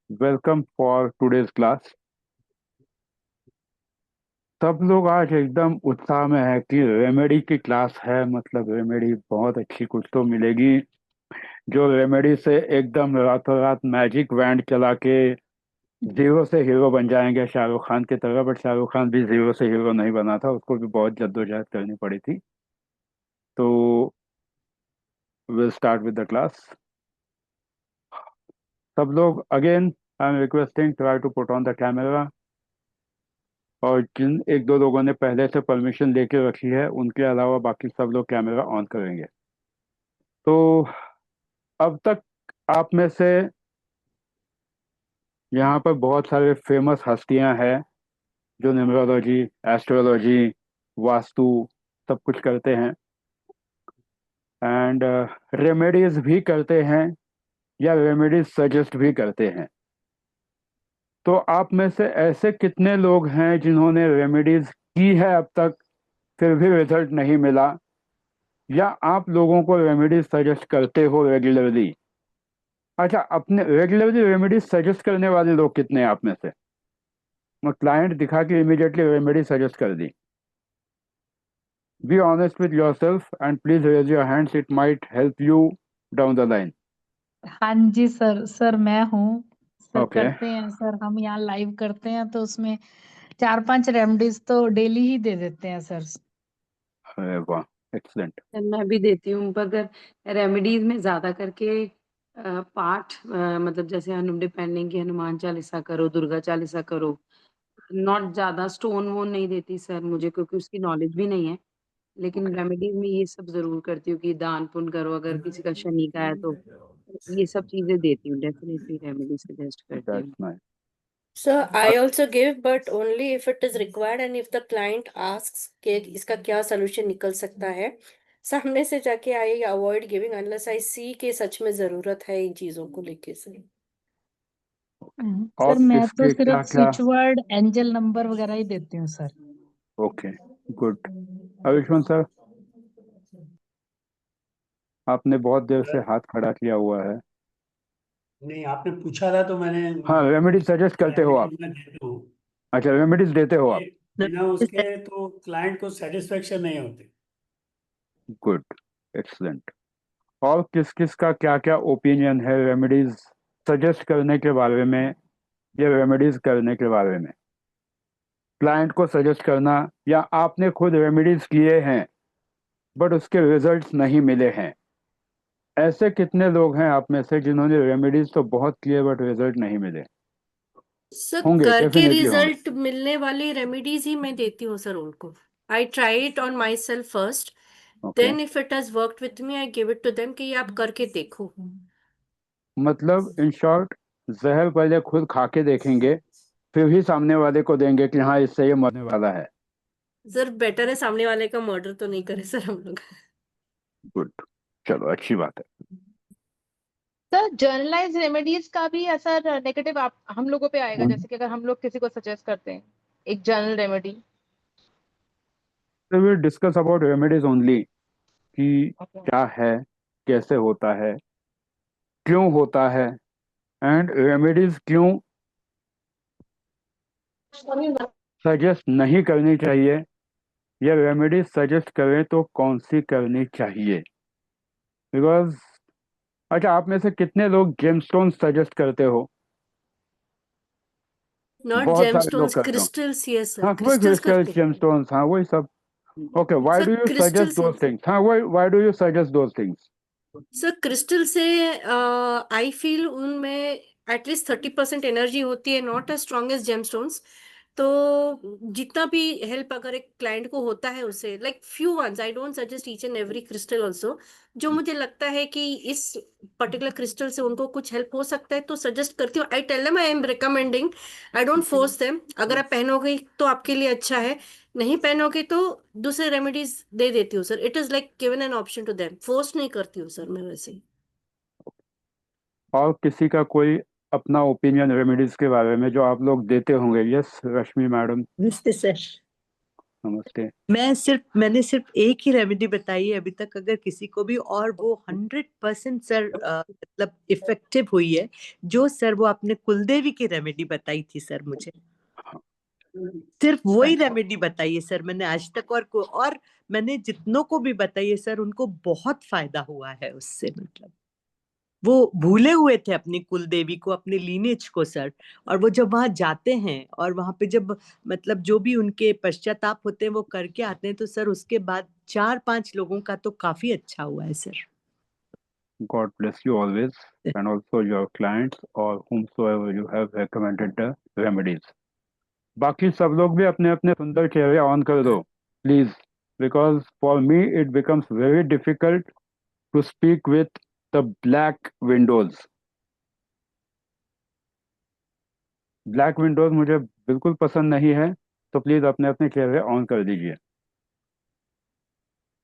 Welcome for today's class. सब लोग आज एकदम उत्साह में है कि रेमेडी की क्लास है, मतलब रेमेडी बहुत अच्छी कुछ तो मिलेगी। जो रेमेडी से एकदम रातों रात मैजिक बैंड चला के जीरो से हीरो बन जाएंगे शाहरुख खान की तरह। बट शाहरुख खान भी जीरो से हीरो नहीं बना था, उसको भी बहुत जद्दोजहद करनी पड़ी थी। तो will start with the class. सब लोग again, I am requesting try to put on the camera. और जिन एक दो लोगों ने पहले से परमिशन लेके रखी है उनके अलावा बाकी सब लोग कैमरा ऑन करेंगे। तो अब तक आप में से यहाँ पर बहुत सारे फेमस हस्तियां हैं जो न्यूमरोलॉजी, एस्ट्रोलॉजी, वास्तु सब कुछ करते हैं एंड रेमेडीज भी करते हैं या रेमेडीज सजेस्ट भी करते हैं। तो आप में से ऐसे कितने लोग हैं जिन्होंने रेमेडीज की है अब तक फिर भी रिजल्ट नहीं मिला, या आप लोगों को रेमेडीज सजेस्ट करते हो रेगुलरली? अच्छा, अपने रेगुलरली रेमेडीज सजेस्ट करने वाले लोग कितने हैं आप में से? मैं क्लाइंट दिखा के इमीडिएटली रेमेडी सजेस्ट कर दी। Be honest with yourself and please raise your hands, it might help you down the line. हाँ जी सर। सर मैं हूँ सर। ओके। करते हैं सर, हम यहाँ लाइव करते हैं तो उसमें 4-5 रेमडीज तो डेली ही दे देते हैं सर। अरे वाह, एक्सलेंट। सर मैं भी देती हूँ, मगर रेमेडीज में ज्यादा करके पाठ, मतलब जैसे डिपेंडिंग की हनुमान चालीसा करो, दुर्गा चालीसा करो। नॉट ज्यादा स्टोन वोन नहीं देती सर मुझे, क्योंकि उसकी नॉलेज भी नहीं है। लेकिन रेमेडीज में ये सब जरूर करती हूँ कि दान पुण्य करो, अगर किसी का शनि का है तो ये सब चीजें देती हूँ। डेफिनेटली रेमेडी सजेस्ट करती दैट्स हूँ। Nice. So I also give, but only if it is required and if the client asks कि इसका क्या solution निकल सकता है, सामने से जाके I avoid giving unless I see कि सच में जरूरत है इन चीजों को लेके से। और सर मैं तो किसके क्या सिर्फ क्या? स्विच वर्ड, एंजल नंबर वगैरह ही देती हूँ sir. Okay, good. Ayushman sir, आपने बहुत देर से हाथ खड़ा किया हुआ है। नहीं, आपने पूछा था तो मैंने। हाँ, रेमेडी सजेस्ट करते हो आप? रेमेडीज मैं देता हूँ। अच्छा, रेमेडीज देते हो आप? बिना उसके तो क्लाइंट को सेटिस्फेक्शन नहीं होती। Good, excellent. और किस किस का क्या क्या ओपिनियन है रेमेडीज सजेस्ट करने के बारे में या रेमेडीज करने के बारे में? क्लाइंट को सजेस्ट करना, या आपने खुद रेमेडीज किए हैं बट उसके रिजल्ट्स नहीं मिले हैं? ऐसे कितने लोग हैं आप में से जिन्होंने रेमेडीज तो बहुत किए बट रिजल्ट नहीं मिले? सर होंगे, करके डेफिनेटली होंगे। रिजल्ट मिलने वाली रेमेडीज ही मैं देती हूँ सर उनको। I try it on myself first, okay. then if it has worked with me, I give it to them कि ये आप करके देखो। मतलब इन शॉर्ट, जहर पहले खुद खा के देखेंगे फिर भी सामने वाले को देंगे कि हाँ इससे ये मरने वाला है। सर बेटर है सामने वाले का मर्डर तो नहीं करे सर हम लोग। गुड, चलो अच्छी बात है। सर जर्नलाइज रेमेडीज का भी असर नेगेटिव आप हम लोगों पे आएगा, जैसे कि अगर हम लोग किसी को सजेस्ट करते हैं एक जर्नल रेमेडी। तो we discuss about remedies only, कि ओके। क्या है, कैसे होता है, क्यों होता है, एंड रेमेडीज क्यों सजेस्ट नहीं करनी चाहिए, या रेमेडीज सजेस्ट करें तो कौन सी करनी चाहिए। बिकॉज अच्छा, आप में से कितने लोग जेमस्टोन सजेस्ट करते हो? नॉट बहुत सारे लोग जेमस्टोन्स, करते हो। क्रिस्टल्स। यस सर, हाँ, वही क्रिस्टल्स क्रिस्टल करते जेमस्टोन्स, हाँ वही सब। Okay, why sir. Do you crystal suggest से दोज थिंग्स? हाँ, why do you suggest those things? Sir crystal से आई फील उनमें एटलीस्ट 30% एनर्जी होती है, not as strong as gemstones. तो जितना भी हेल्प अगर एक क्लाइंट को होता है उससे, like few once, I don't suggest each and every crystal also. जो मुझे लगता है कि इस पर्टिकुलर क्रिस्टल से उनको कुछ हेल्प हो सकता है तो सजेस्ट करती हूँ। I tell them, I am recommending, I don't force them. अगर आप पहनोगे तो आपके लिए अच्छा है, नहीं पहनोगे तो दूसरे रेमेडीज दे देती हूँ sir. It is like given an option to them, force नहीं करती हूँ सर मैं वैसे। और किसी का कोई अपना ओपिनियन रेमेडीज के बारे में जो आप लोग देते होंगे? यस, रश्मि मैडम। नमस्ते सर। नमस्ते। मैंने सिर्फ एक ही रेमेडी बताई है अभी तक, अगर किसी को भी, और वो 100% सर मतलब इफेक्टिव हुई है, जो सर वो आपने कुलदेवी की रेमेडी बताई थी सर मुझे, सिर्फ वही रेमेडी बताई है सर मैंने आज तक, और मैंने जितनों को भी बताई है सर उनको बहुत फायदा हुआ है उससे, मतलब वो भूले हुए थे अपनी कुलदेवी को, अपने लीनेज को सर, और वो जब वहां जाते हैं और वहां पे जब मतलब जो भी उनके पश्चाताप होते हैं वो करके आते हैं, तो सर उसके बाद 4-5 लोगों का तो काफी अच्छा हुआ है sir. God bless you always and also your clients or whomsoever you have recommended the remedies. बाकी सब लोग भी अपने अपने सुंदर चेहरे ऑन कर दो please, because for me it becomes very difficult to speak with the black windows. Black windows मुझे बिल्कुल पसंद नहीं है, तो प्लीज अपने अपने चेहरे ऑन कर दीजिए।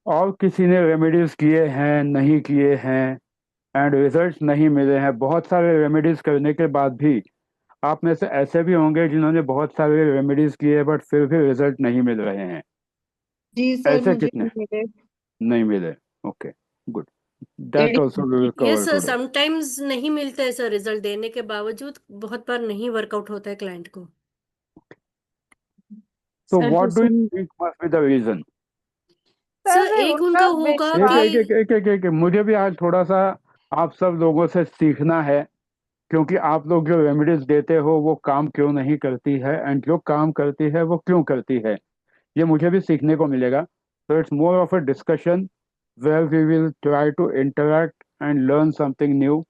और किसी ने रेमेडीज किए हैं, नहीं किए हैं एंड रिजल्ट्स नहीं मिले हैं, बहुत सारे रेमेडीज करने के बाद भी आप में से ऐसे भी होंगे जिन्होंने बहुत सारे रेमेडीज किए बट फिर भी रिजल्ट नहीं मिल रहे हैं। जी सर, ऐसे मुझे कितने भी मिले। नहीं मिले? Okay, good, that also we will yes cover sir, today. Sometimes नहीं मिलता है सर, रिजल्ट देने के बावजूद बहुत बार नहीं वर्कआउट होता है क्लाइंट को। So सर what do जैसे you think must be the reason? Sir sir एक उनका उनका होगा एक कि एक एक एक एक एक मुझे भी आज थोड़ा सा आप सब लोगों से सीखना है, क्योंकि आप लोग जो रेमेडीज देते हो वो काम क्यों नहीं करती है एंड जो काम करती है वो क्यों करती है, ये मुझे भी सीखने को मिलेगा। So it's more of a discussion where we will try to interact and learn something new.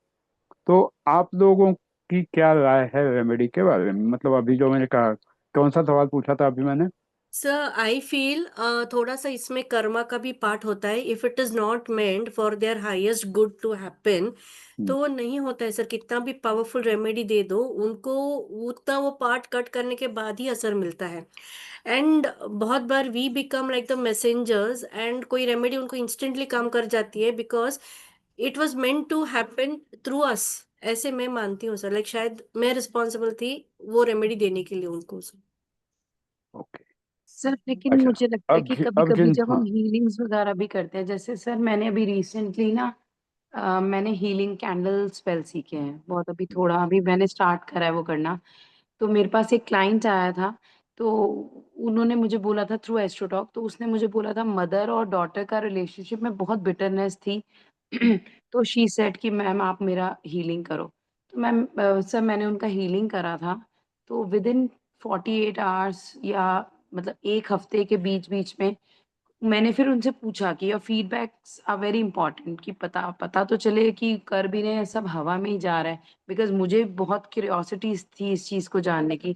तो आप लोगों की क्या राय है रेमेडी के बारे में? मतलब अभी जो मैंने कहा, कौन सा सवाल पूछा था अभी मैंने? सर आई फील थोड़ा सा इसमें कर्मा का भी पार्ट होता है। If it is not meant for their highest good to happen, तो वो नहीं होता है सर। कितना भी पावरफुल रेमेडी दे दो उनको, उतना वो पार्ट कट करने के बाद ही असर मिलता है। एंड बहुत बार we become like the messengers, and कोई रेमेडी उनको इंस्टेंटली काम कर जाती है because it was meant to happen through us. ऐसे मैं मानती हूँ सर, लाइक शायद मैं रिस्पॉन्सिबल थी वो रेमेडी देने के लिए उनको। ओके, सर लेकिन अच्छा। मुझे लगता है कि कभी अब कभी जिन, जब हाँ, हम हीलिंग्स वगैरह भी करते हैं, जैसे सर मैंने अभी रिसेंटली ना मैंने हीलिंग कैंडल स्पेल सीखे हैं बहुत, अभी थोड़ा अभी मैंने स्टार्ट करा है वो करना। तो मेरे पास एक क्लाइंट आया था, तो उन्होंने मुझे बोला था थ्रू एस्ट्रोटॉक, तो उसने मुझे बोला था मदर और डॉटर का रिलेशनशिप में बहुत बिटरनेस थी। तो शी सेड कि मैम आप मेरा हीलिंग करो। तो मैम सर मैंने उनका हीलिंग करा था, तो विद इन 48 आवर्स या मतलब 1 हफ्ते के बीच-बीच में मैंने फिर उनसे पूछा कि your feedbacks are very important, कि पता पता तो चले कि कर भी रहे हैं सब हवा में ही जा रहा है, बिकॉज़ मुझे बहुत क्यूरियोसिटी थी इस चीज़ को जानने की।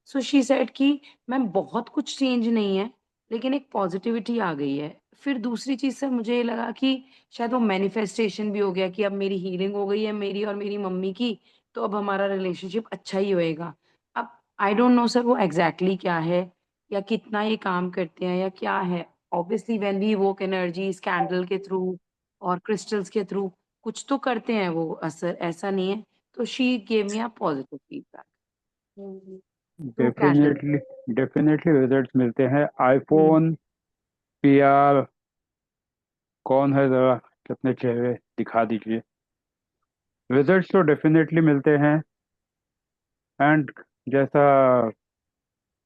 सो शी सेड कि मैम बहुत कुछ चेंज नहीं है, लेकिन एक पॉजिटिविटी आ गई है। फिर दूसरी चीज़ सर मुझे ये लगा कि शायद वो मैनिफेस्टेशन भी हो गया कि अब मेरी हीलिंग हो गई है मेरी और मेरी मम्मी की, तो अब हमारा रिलेशनशिप अच्छा ही होएगा। अब आई डोंट नो सर वो एग्ज़ैक्टली क्या है या कितना ये काम करते हैं या क्या है? Obviously when we evoke energies candle के थ्रू और क्रिस्टल्स के थ्रू कुछ तो करते हैं वो असर, ऐसा नहीं है। तो she gave me a positive feedback through candle. Definitely definitely results मिलते हैं। हुँ। आईफोन पीआर कौन है, जरा अपने चेहरे दिखा दीजिए। रिजल्ट्स तो डेफिनेटली मिलते हैं एंड जैसा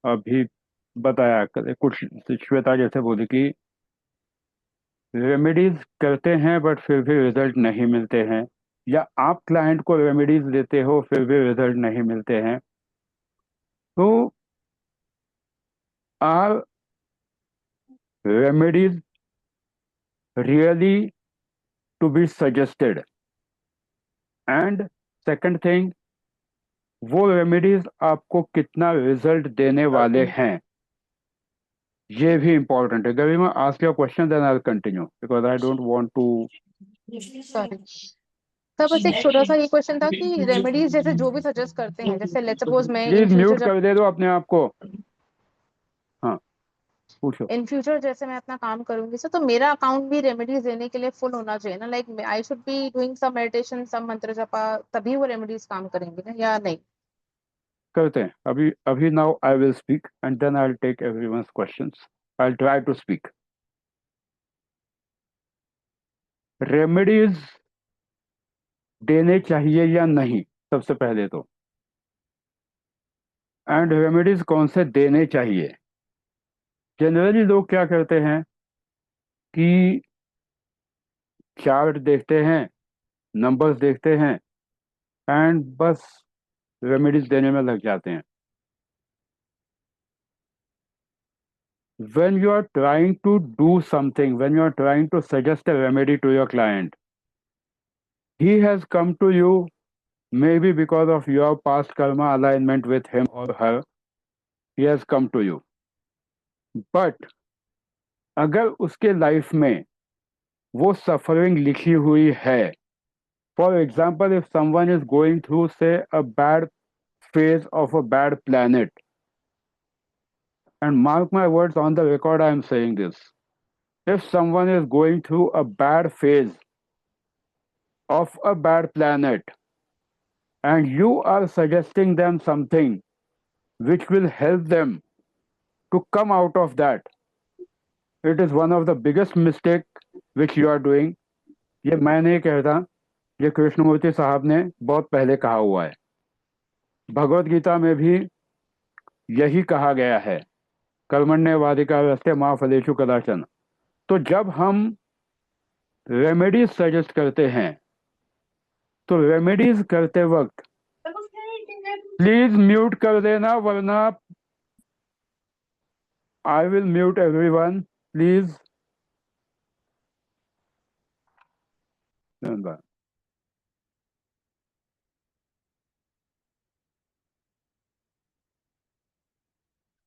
अभी बताया, कुछ श्वेता जैसे बोली कि रेमेडीज करते हैं बट फिर भी रिजल्ट नहीं मिलते हैं, या आप क्लाइंट को रेमेडीज देते हो फिर भी रिजल्ट नहीं मिलते हैं, तो are remedies really to be suggested? And second thing, वो रेमेडीज आपको कितना रिजल्ट देने वाले हैं, ये भी इम्पोर्टेंट है। Garima, ask your question then I will continue because I don't want to. Sorry sir, बस एक छोटा सा ये क्वेश्चन था कि रेमेडीज जैसे जो भी सजेस्ट करते हैं, जैसे लेट्स सपोज मैं प्लीज म्यूट कर दे दो अपने आप को। हाँ, पूछो। इन फ्यूचर जैसे मैं अपना काम करूंगी सर, तो मेरा अकाउंट भी रेमेडीज देने के लिए फुल होना चाहिए ना? Like I should be doing some meditation, some mantra जपा, तभी वो रेमेडीज काम करेंगे ना, या नहीं? करते हैं अभी अभी। Now I will speak and then I will take everyone's questions. I'll try to speak. Remedies देने चाहिए या नहीं, सबसे पहले तो, एंड रेमेडीज कौन से देने चाहिए। जनरली लोग क्या करते हैं कि चार्ट देखते हैं, नंबर्स देखते हैं एंड बस रेमेडीज देने में लग जाते हैं। When you are trying to do something, when you are trying to suggest a remedy to your client, he has come to you maybe because of your past karma alignment with him or her. He has come to you. But अगर उसके life में वो suffering लिखी हुई है, for example, if someone is going through, say, a bad phase of a bad planet, and mark my words, on the record I am saying this, if someone is going through a bad phase of a bad planet and you are suggesting them something which will help them to come out of that, it is one of the biggest mistake which you are doing. ये मैं नहीं कहता, ये कृष्णमूर्ति साहब ने बहुत पहले कहा हुआ है। भगवत गीता में भी यही कहा गया है, कर्मण्येवाधिकारस्ते मा फलेषु कदाचन। तो जब हम रेमेडीज सजेस्ट करते हैं तो रेमेडीज करते वक्त प्लीज म्यूट कर देना, वरना I will mute everyone, please.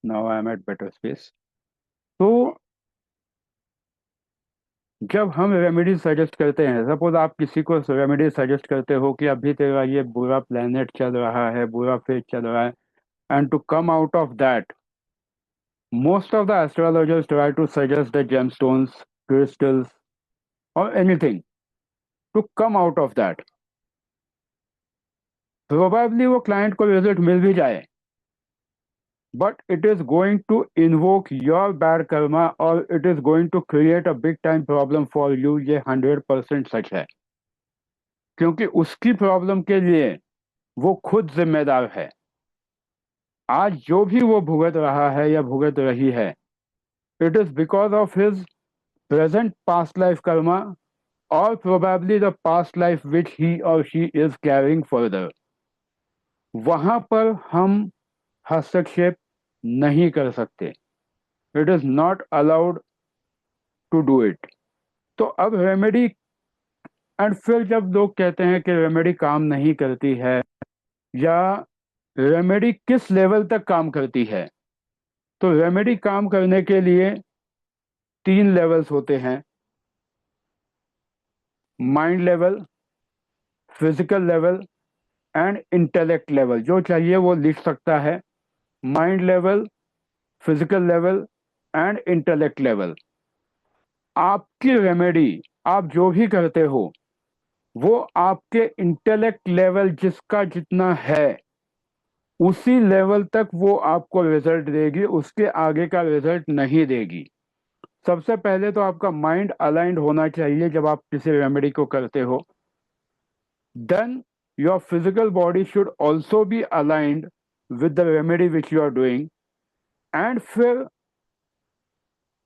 Now I am at better space. तो जब हम रेमेडीज सजेस्ट करते हैं, सपोज आप किसी को रेमेडीज सजेस्ट करते हो कि अभी तेरा ये बुरा प्लेनेट चल रहा है, बुरा फेज चल रहा है, and to come out of that, most of the astrologers try to suggest the gemstones, crystals, or anything to come out of that. Probably वो client को result मिल भी जाए, but it is going to invoke your bad karma or it is going to create a big time problem for you. ये 100% सच है, क्योंकि उसकी problem के लिए वो खुद जिम्मेदार है। आज जो भी वो भुगत रहा है या भुगत रही है, it is because of his present past life karma or probably the past life which he or she is carrying further. वहां पर हम हस्तक्षेप नहीं कर सकते, it is not allowed to do it. तो अब रेमेडी, एंड फिर जब लोग कहते हैं कि रेमेडी काम नहीं करती है या रेमेडी किस लेवल तक काम करती है, तो रेमेडी काम करने के लिए 3 लेवल्स होते हैं, mind level, physical level and intellect level. जो चाहिए वो लिख सकता है, mind level, physical level and intellect level. आपकी रेमेडी, आप जो भी करते हो, वो आपके इंटेलेक्ट लेवल जिसका जितना है उसी लेवल तक वो आपको रिजल्ट देगी, उसके आगे का रिजल्ट नहीं देगी। सबसे पहले तो आपका माइंड अलाइंड होना चाहिए जब आप किसी रेमेडी को करते हो। Then your physical body should also be aligned with the remedy which you are doing. And फिर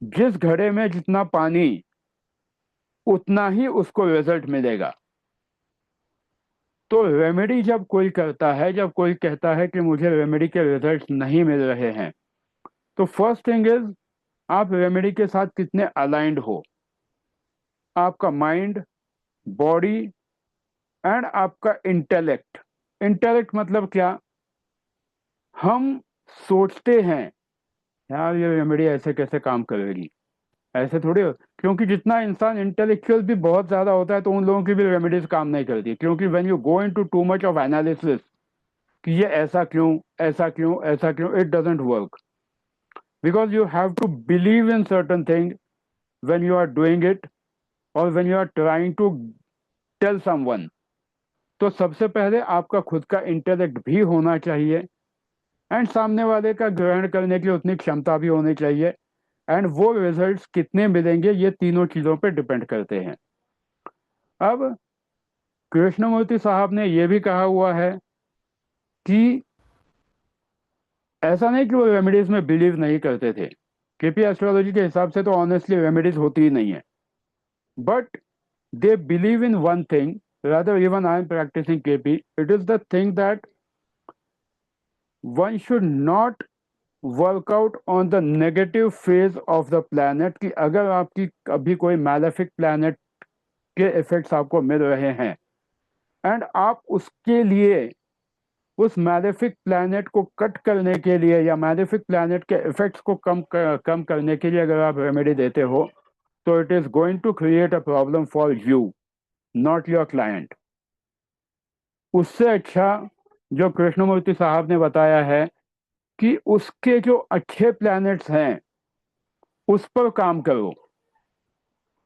जिस घड़े में जितना पानी उतना ही उसको रिजल्ट मिलेगा। तो रेमेडी जब कोई करता है, जब कोई कहता है कि मुझे रेमेडी के रिजल्ट नहीं मिल रहे हैं, तो फर्स्ट थिंग इज आप रेमेडी के साथ कितने अलाइंड हो। आपका माइंड, बॉडी एंड आपका इंटेलेक्ट। इंटेलेक्ट मतलब क्या, हम सोचते हैं यार ये रेमेडी ऐसे कैसे काम करेगी, ऐसे थोड़ी हो, क्योंकि जितना इंसान इंटेलेक्चुअल भी बहुत ज्यादा होता है तो उन लोगों की भी रेमेडीज काम नहीं करती। क्योंकि when you go into too much of analysis कि ये ऐसा क्यों, ऐसा क्यों, ऐसा क्यों, it doesn't work. Because you have to believe in certain things when you are doing it or when you are trying to tell someone. तो सबसे पहले आपका खुद का इंटेलेक्ट भी होना चाहिए एंड सामने वाले का ग्रहण करने की उतनी क्षमता भी होनी चाहिए एंड वो रिजल्ट्स कितने मिलेंगे ये तीनों चीज़ों पे डिपेंड करते हैं। अब कृष्णमूर्ति साहब ने ये भी कहा हुआ है कि ऐसा नहीं कि वो रेमेडीज में बिलीव नहीं करते थे। केपी एस्ट्रोलॉजी के हिसाब से तो ऑनेस्टली रेमेडीज होती ही नहीं है, but they believe in one thing, rather even I am practicing KP, it is the thing that one should not work out on the negative phase of the planet, कि अगर आपकी अभी कोई malefic planet के effects आपको मिल रहे हैं and आप उसके लिए उस मैलेफिक प्लैनेट को कट करने के लिए या मैलेफिक प्लैनेट के इफेक्ट्स को कम करने के लिए अगर आप रेमेडी देते हो तो it is going to create a problem for you, not your client. उससे अच्छा जो कृष्णमूर्ति साहब ने बताया है कि उसके जो अच्छे प्लैनेट्स हैं उस पर काम करो,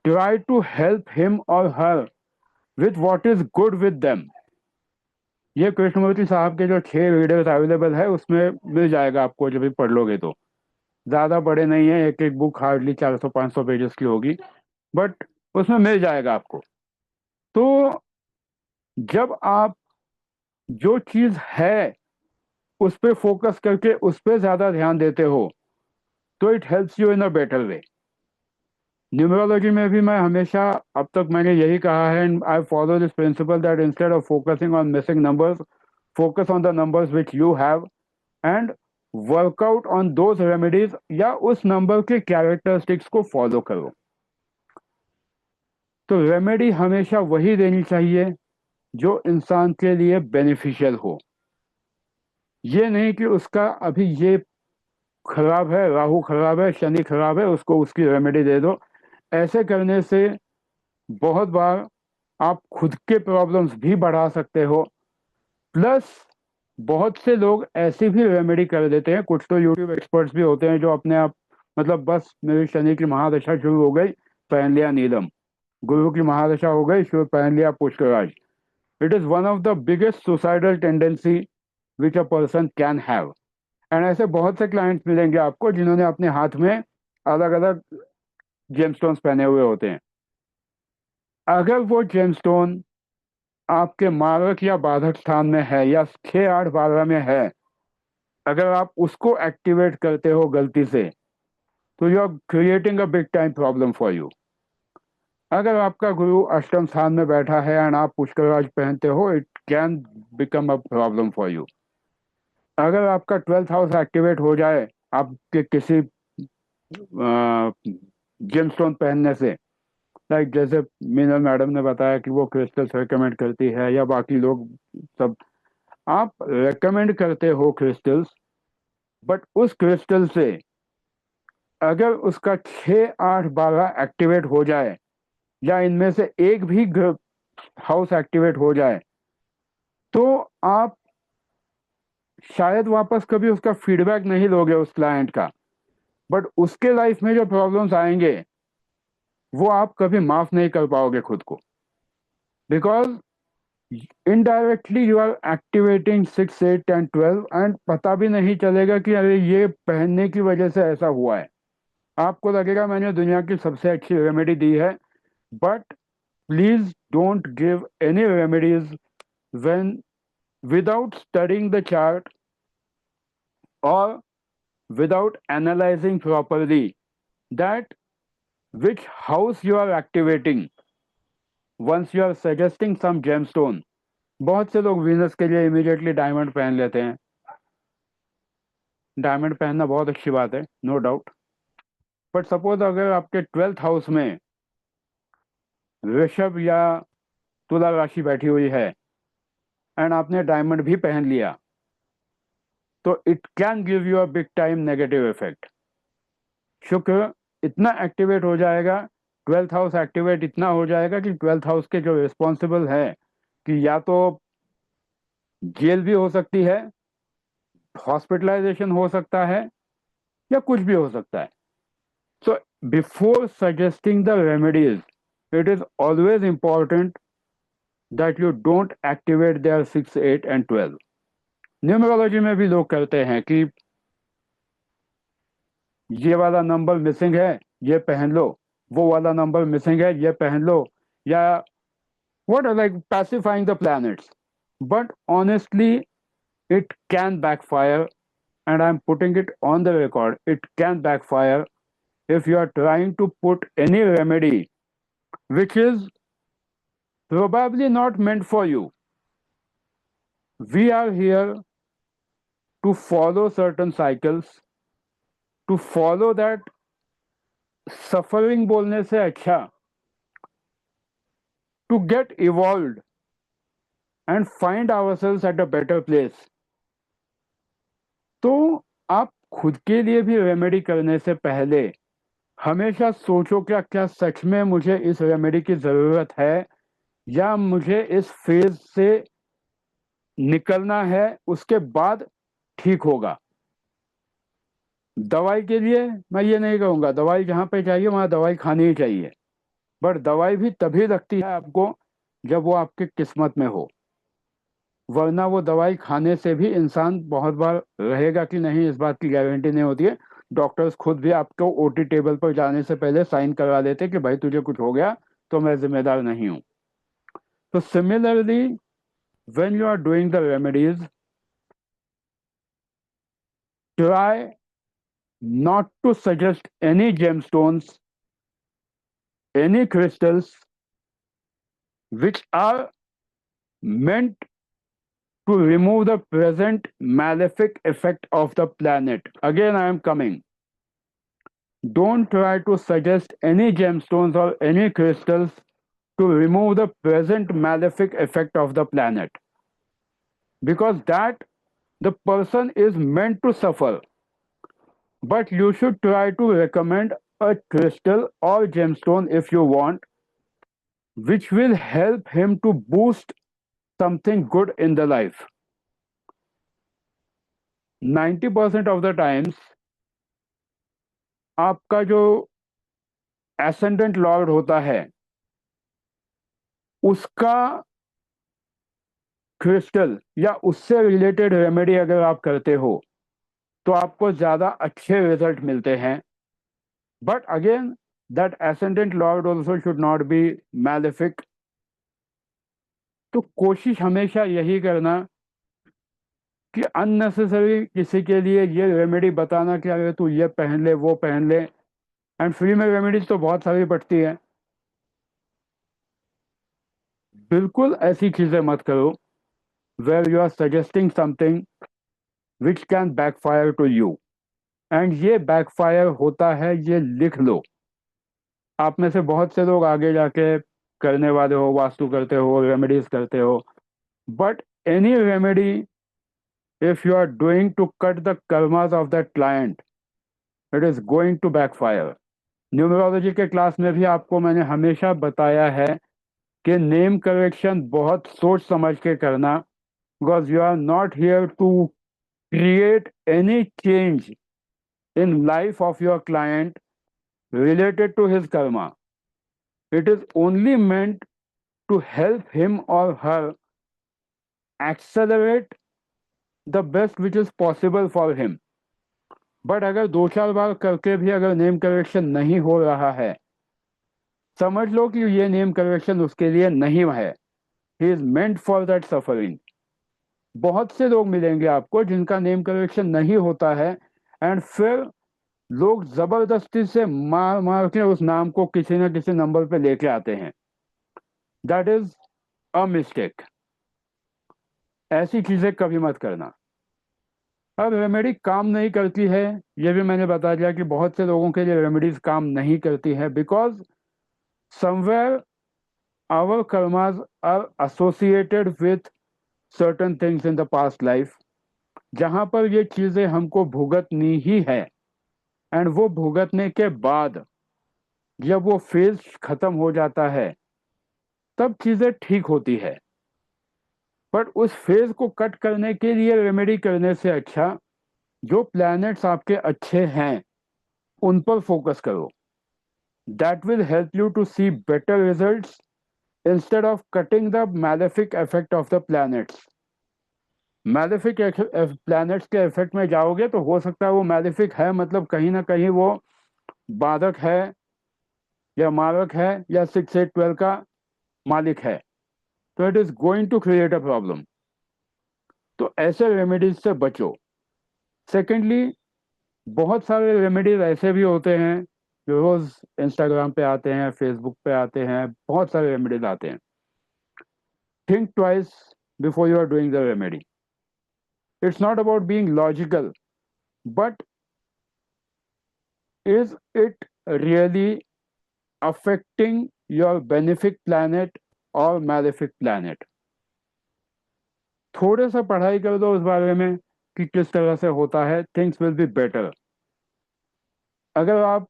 ट्राई टू हेल्प हिम और her with what is good with them. ये कृष्णमूर्ति साहब के जो 6 रीडर्स अवेलेबल है उसमें मिल जाएगा आपको, जब भी पढ़ लोगे तो। ज़्यादा बड़े नहीं है, एक एक बुक हार्डली 400-500 पेजेस की होगी, बट उसमें मिल जाएगा आपको। तो जब आप जो चीज़ है उस पर फोकस करके उस पर ज़्यादा ध्यान देते हो तो it helps you in a better way. Numerology में भी मैं हमेशा अब तक मैंने यही कहा है, and I follow this principle that instead of focusing on missing numbers, focus on the numbers which you have and workout on those remedies, या उस नंबर के कैरेक्टरिस्टिक्स को फॉलो करो। तो रेमेडी हमेशा वही देनी चाहिए जो इंसान के लिए बेनिफिशियल हो। ये नहीं कि उसका अभी ये खराब है, राहु खराब है, शनि खराब है, उसको उसकी रेमेडी दे दो। ऐसे करने से बहुत बार आप खुद के प्रॉब्लम्स भी बढ़ा सकते हो, प्लस बहुत से लोग ऐसी भी रेमेडी कर देते हैं। कुछ तो यूट्यूब एक्सपर्ट्स भी होते हैं जो अपने आप मतलब बस मेरी शनि की महादशा शुरू हो गई, पहन लिया नीलम, गुरु की महादशा हो गई, शुरू पहन लिया Pushkaraj. It is one of the biggest suicidal tendency which a person can have. And ऐसे बहुत से क्लाइंट्स मिलेंगे आपको जिन्होंने अपने हाथ में अलग अलग जेमस्टोन्स पहने हुए होते हैं। अगर वो जेमस्टोन आपके मारक या बाधक स्थान में है या 6-8-12 में है, अगर आप उसको एक्टिवेट करते हो गलती से तो you are creating a big time problem for you. अगर आपका गुरु अष्टम स्थान में बैठा है एंड आप पुष्कराज पहनते हो, it can become a problem for you. अगर आपका 12th हाउस एक्टिवेट हो जाए आपके किसी जेमस्टोन पहनने से, लाइक जैसे मीनल मैडम ने बताया कि वो क्रिस्टल्स रेकमेंड करती है या बाकी लोग सब, आप रेकमेंड करते हो क्रिस्टल्स, बट उस क्रिस्टल से अगर उसका 6-8-12 एक्टिवेट हो जाए या इनमें से एक भी हाउस एक्टिवेट हो जाए तो आप शायद वापस कभी उसका फीडबैक नहीं लोगे उस क्लाइंट का, बट उसके लाइफ में जो प्रॉब्लम्स आएंगे वो आप कभी माफ नहीं कर पाओगे खुद को, because indirectly you are activating 6, 8 and 12 and पता भी नहीं चलेगा कि अरे ये पहनने की वजह से ऐसा हुआ है। आपको लगेगा मैंने दुनिया की सबसे अच्छी रेमेडी दी है, but please don't give any remedies when without studying the chart or without analyzing properly that which house you are activating once you are suggesting some gemstone। बहुत से लोग वीनस के लिए इमीडिएटली डायमंड पहन लेते हैं। Diamond पहनना बहुत अच्छी बात है, नो डाउट, बट सपोज अगर आपके 12th हाउस में वृषभ या तुला राशि बैठी हुई है एंड आपने डायमंड भी पहन लिया तो it can give you a big time negative effect. शुक्र इतना एक्टिवेट हो जाएगा, 12th हाउस एक्टिवेट इतना हो जाएगा कि 12th हाउस के जो रिस्पॉन्सिबल है कि या तो जेल भी हो सकती है, हॉस्पिटलाइजेशन हो सकता है, या कुछ भी हो सकता है। So before suggesting the remedies it is always important that you don't activate their 6, 8 and 12। Numerology में भी लोग कहते हैं कि ये वाला नंबर मिसिंग है, ये पहन लो, वो वाला नंबर मिसिंग है, ये पहन लो, या what are like pacifying the planets. But honestly, it can backfire, and I'm putting it on the record. It can backfire if you are trying to put any remedy which is probably not meant for you. We are here to follow certain cycles, to follow that suffering बोलने से अच्छा to get evolved and find ourselves at a better place. तो आप खुद के लिए भी remedy करने से पहले हमेशा सोचो क्या क्या सच में मुझे इस रेमेडी की ज़रूरत है, या मुझे इस फेज से निकलना है, उसके बाद ठीक होगा। दवाई के लिए मैं ये नहीं कहूँगा, दवाई जहाँ पे चाहिए वहाँ दवाई खानी ही चाहिए, बट दवाई भी तभी लगती है आपको जब वो आपकी किस्मत में हो, वरना वो दवाई खाने से भी इंसान बहुत बार रहेगा कि नहीं इस बात की गारंटी नहीं होती है। डॉक्टर्स खुद भी आपको ओटी टेबल पर जाने से पहले साइन करवा देते कि भाई तुझे कुछ हो गया तो मैं जिम्मेदार नहीं हूँ। तो similarly when you are doing the remedies, try not to suggest any gemstones, any crystals which are meant to remove the present malefic effect of the planet. Again, I am coming. Don't try to suggest any gemstones or any crystals to remove the present malefic effect of the planet, because that the person is meant to suffer. But you should try to recommend a crystal or gemstone if you want, which will help him to boost something good in the life. 90% of the times आपका जो ascendant Lord होता है उसका crystal या उससे related remedy अगर आप करते हो तो आपको ज्यादा अच्छे रिजल्ट मिलते हैं। But again that ascendant Lord also should not be malefic. तो कोशिश हमेशा यही करना कि अननेसेसरी किसी के लिए ये रेमेडी बताना कि अगर तू ये पहन ले वो पहन ले, एंड फ्री में रेमेडीज तो बहुत सारी पड़ती है, बिल्कुल ऐसी चीजें मत करो where you are suggesting something which can backfire to you. And ये बैकफायर होता है, ये लिख लो। आप में से बहुत से लोग आगे जाके करने वाले हो, वास्तु करते हो, रेमेडीज करते हो, but any remedy if you are doing to cut the karmas of that client, it is going to backfire. Numerology के क्लास में भी आपको मैंने हमेशा बताया है कि नेम करेक्शन बहुत सोच समझ के करना, because you are not here to create any change in life of your client related to his karma. It is only meant to help him or her accelerate the best which is possible for him. But अगर 2-4 बार करके भी अगर name correction नहीं हो रहा है, समझ लो कि ये नेम करेक्शन उसके लिए नहीं है। He is meant for that suffering. बहुत से लोग मिलेंगे आपको जिनका नेम करेक्शन नहीं होता है, एंड फिर लोग जबरदस्ती से मार मार के उस नाम को किसी न किसी नंबर पे लेके आते हैं। That is a mistake. ऐसी चीजें कभी मत करना। अब रेमेडी काम नहीं करती है, ये भी मैंने बता दिया कि बहुत से लोगों के लिए रेमेडीज काम नहीं करती है, because somewhere our karmas are associated with certain things in the past life, जहां पर ये चीजें हमको भुगतनी ही है, एंड वो भुगतने के बाद जब वो फेज खत्म हो जाता है तब चीजें ठीक होती है। बट उस फेज को कट करने के लिए रेमेडी करने से अच्छा जो प्लैनेट्स आपके अच्छे हैं उन पर फोकस करो। That will help you to see better results instead of cutting the malefic effect of the planets. Malefic planets के इफेक्ट में जाओगे तो हो सकता है वो मैलेफिक है, मतलब कहीं ना कहीं वो बाधक है या मारक है या 6 8 12 का मालिक है, तो it is going to create a problem. तो ऐसे रेमेडीज से बचो। सेकेंडली, बहुत सारे रेमेडीज ऐसे भी होते हैं जो रोज इंस्टाग्राम पे आते हैं, फेसबुक पे आते हैं, बहुत सारे रेमेडीज आते हैं। Think twice before you are doing the remedy. It's not about being logical, but is it really affecting your benefic planet or malefic planet? थोड़ा सा पढ़ाई कर दो उस बारे में कि किस तरह से होता है, थिंग्स विल बी बेटर। अगर आप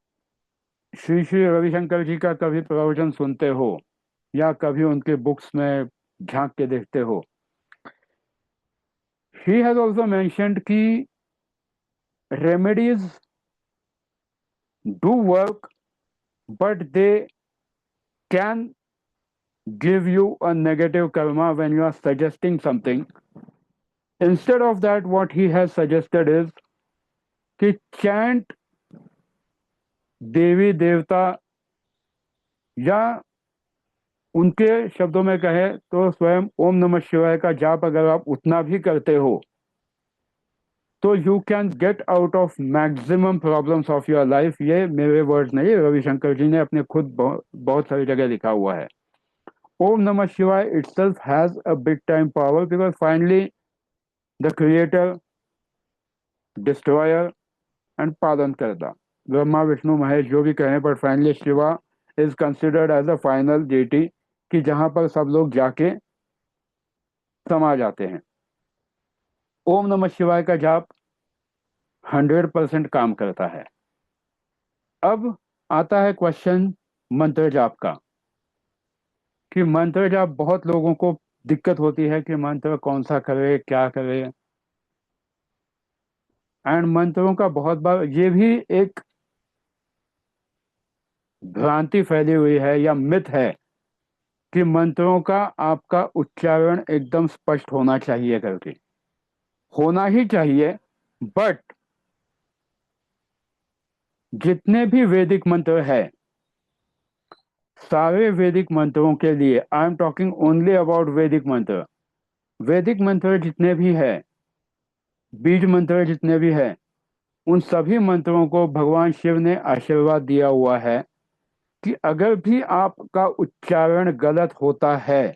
श्री श्री रविशंकर जी का कभी प्रवचन सुनते हो या कभी उनके बुक्स में झांक के देखते हो, ही हैज ऑल्सो मेंशन्ड कि remedies do work, but they can give you a negative karma when you are suggesting something. Instead of that, what he has suggested is कि chant देवी देवता, या उनके शब्दों में कहे तो स्वयं ओम नमः शिवाय का जाप अगर आप उतना भी करते हो तो you can get out of maximum problems of your life. ये मेरे वर्ड्स नहीं, रविशंकर जी ने अपने खुद बहुत सारी जगह लिखा हुआ है। Om Namah Shivaya itself has a big time power because finally the creator, destroyer and palan karta, Brahma, Vishnu, Mahesh जो भी कहें, but finally Shiva is considered as a final deity कि जहाँ पर सब लोग जाके समा जाते हैं। ओम नमः शिवाय का जाप 100% काम करता है। अब आता है क्वेश्चन मंत्र जाप का कि मंत्र जाप बहुत लोगों को दिक्कत होती है कि मंत्र कौन सा करे, क्या करे। एंड मंत्रों का बहुत बार ये भी एक भ्रांति फैली हुई है या मिथ है कि मंत्रों का आपका उच्चारण एकदम स्पष्ट होना चाहिए करके। होना ही चाहिए, बट जितने भी वैदिक मंत्र है, सारे वैदिक मंत्रों के लिए, I am talking only about वैदिक मंत्र, वैदिक मंत्र जितने भी है, बीज मंत्र जितने भी है, उन सभी मंत्रों को भगवान शिव ने आशीर्वाद दिया हुआ है कि अगर भी आपका उच्चारण गलत होता है,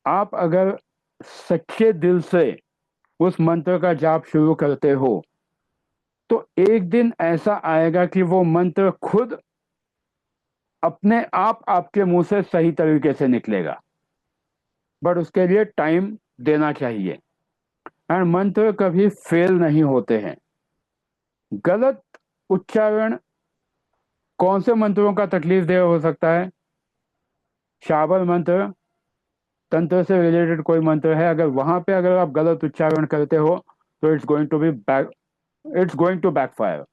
आप अगर सच्चे दिल से उस मंत्र का जाप शुरू करते हो तो एक दिन ऐसा आएगा कि वो मंत्र खुद अपने आप आपके मुंह से सही तरीके से निकलेगा, बट उसके लिए टाइम देना चाहिए। एंड मंत्र कभी फेल नहीं होते हैं। गलत उच्चारण कौन से मंत्रों का तकलीफ दे हो सकता है? शाबर मंत्र, तंत्र से रिलेटेड कोई मंत्र है, अगर वहां पे अगर आप गलत उच्चारण करते हो तो it's going to backfire.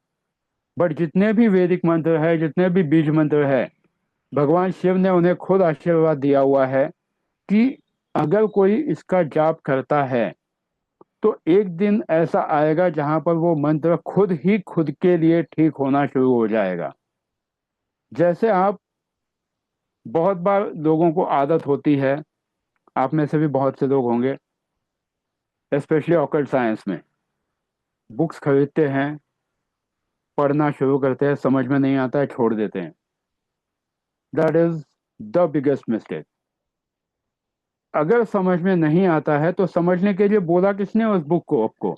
But जितने भी वैदिक मंत्र है, जितने भी बीज मंत्र है, भगवान शिव ने उन्हें खुद आशीर्वाद दिया हुआ है कि अगर कोई इसका जाप करता है तो एक दिन ऐसा आएगा जहां पर वो मंत्र खुद ही खुद के लिए ठीक होना शुरू हो जाएगा। जैसे आप, बहुत बार लोगों को आदत होती है, आप में से भी बहुत से लोग होंगे, स्पेशली ऑकल्ट साइंस में, बुक्स खरीदते हैं, पढ़ना शुरू करते हैं, समझ में नहीं आता है, छोड़ देते हैं। That is the biggest mistake. अगर समझ में नहीं आता है तो समझने के लिए बोला किसने उस बुक को आपको?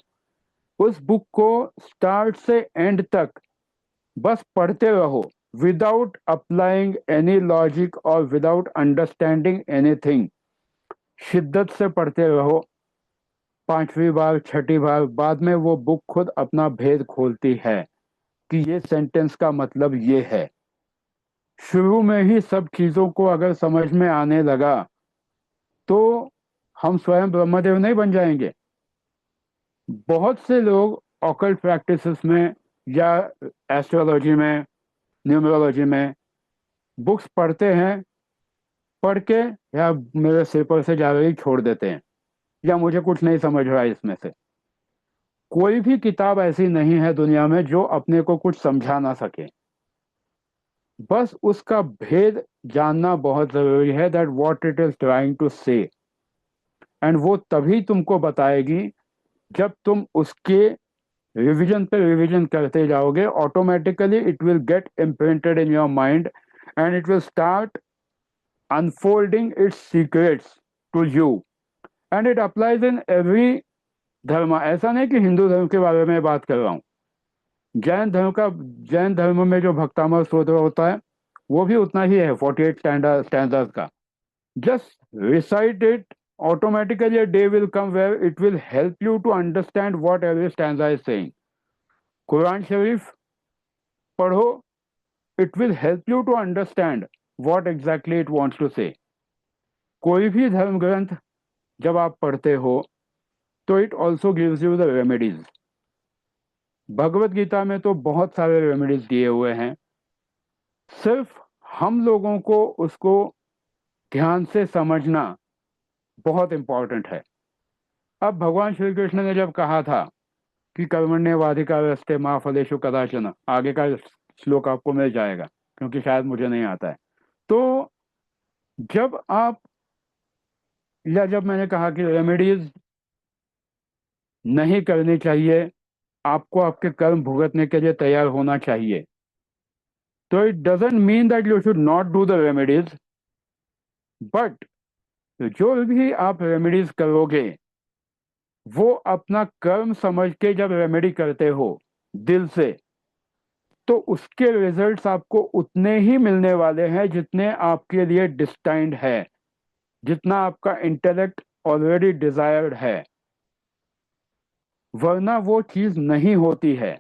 उस बुक को स्टार्ट से एंड तक बस पढ़ते रहो, विदाउट अप्लाइंग एनी लॉजिक और विदाउट अंडरस्टैंडिंग एनीथिंग। शिद्दत से पढ़ते रहो, 5वीं बार 6ठी बार, बाद में वो बुक खुद अपना भेद खोलती है कि ये सेंटेंस का मतलब ये है। शुरू में ही सब चीजों को अगर समझ में आने लगा तो हम स्वयं ब्रह्मदेव नहीं बन जाएंगे। बहुत से लोग ऑकल्ट प्रैक्टिसेस में या एस्ट्रोलॉजी में, न्यूमरोलॉजी में बुक्स पढ़ते हैं, पढ़ के या मेरे सिर पर से जा रही छोड़ देते हैं। या मुझे कुछ नहीं समझ रहा है इसमें से। कोई भी किताब ऐसी नहीं है दुनिया में जो अपने को कुछ समझा ना सके, बस उसका भेद जानना बहुत जरूरी है, that what it is trying to say. And वो तभी तुमको बताएगी जब तुम उसके रिवीजन पे रिवीजन करते जाओगे। Automatically it will get imprinted in your mind and it will start unfolding its secrets to you. And it applies in every dharma. ऐसा नहीं कि हिंदू धर्म के बारे में बात कर रहा हूँ, जैन धर्म में जो भक्तामृत स्तोत्र होता है वो भी उतना ही है, 48 स्टैंडर्ड्स का। Just recite it, automatically a day will come where it will help you to understand what every stanza is saying. Quran Sharif पढ़ो, it will help you to understand what exactly it wants to say. कोई भी धर्म ग्रंथ जब आप पढ़ते हो तो it also gives you the remedies. Bhagavad Gita में तो बहुत सारे रेमेडीज दिए हुए हैं, सिर्फ हम लोगों को उसको ध्यान से समझना बहुत इंपॉर्टेंट है। अब भगवान श्री कृष्ण ने जब कहा था कि कर्मण्येवाधिकारस्ते मा फलेषु कदाचन, आगे का श्लोक आपको मिल जाएगा क्योंकि शायद मुझे नहीं आता है। तो जब मैंने कहा कि रेमेडीज नहीं करनी चाहिए, आपको आपके कर्म भुगतने के लिए तैयार होना चाहिए, तो it doesn't mean that you should not do the remedies, but जो भी आप रेमेडीज करोगे वो अपना कर्म समझ के जब रेमेडी करते हो दिल से, तो उसके रिजल्ट्स आपको उतने ही मिलने वाले हैं जितने आपके लिए डिस्टाइंड है, जितना आपका इंटेलेक्ट ऑलरेडी डिजायर्ड है। वरना वो चीज नहीं होती है।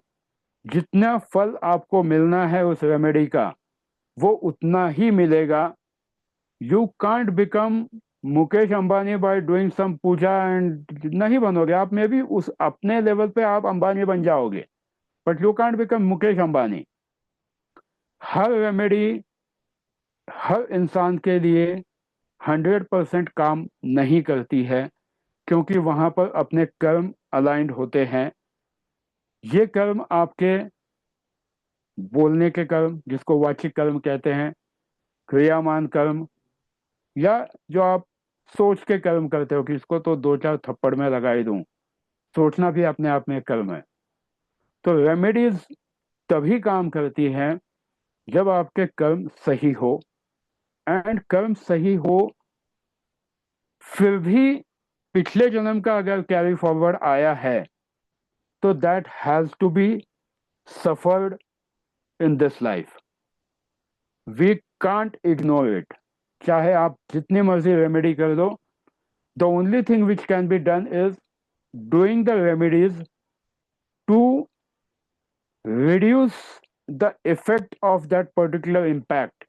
जितना फल आपको मिलना है उस रेमेडी का वो उतना ही मिलेगा। You can't become Mukesh Ambani by doing some puja and नहीं बनोगे आप। में भी उस अपने लेवल पे आप अंबानी बन जाओगे, but you can't become Mukesh Ambani. हर रेमेडी हर इंसान के लिए 100% काम नहीं करती है, क्योंकि वहां पर अपने कर्म अलाइंड होते हैं। ये कर्म आपके बोलने के कर्म, जिसको वाचिक कर्म कहते हैं, क्रियामान कर्म, या जो आप सोच के कर्म करते हो कि इसको तो 2-4 थप्पड़ में लगा ही दूं, सोचना भी अपने आप में कर्म है। तो रेमेडीज तभी काम करती हैं जब आपके कर्म सही हो, एंड कर्म सही हो फिर भी पिछले जन्म का अगर कैरी फॉरवर्ड आया है तो that has to be suffered in this life. We can't ignore it. चाहे आप जितनी मर्जी रेमेडी कर दो, the only thing which can be done is doing the remedies to reduce the effect of that particular impact,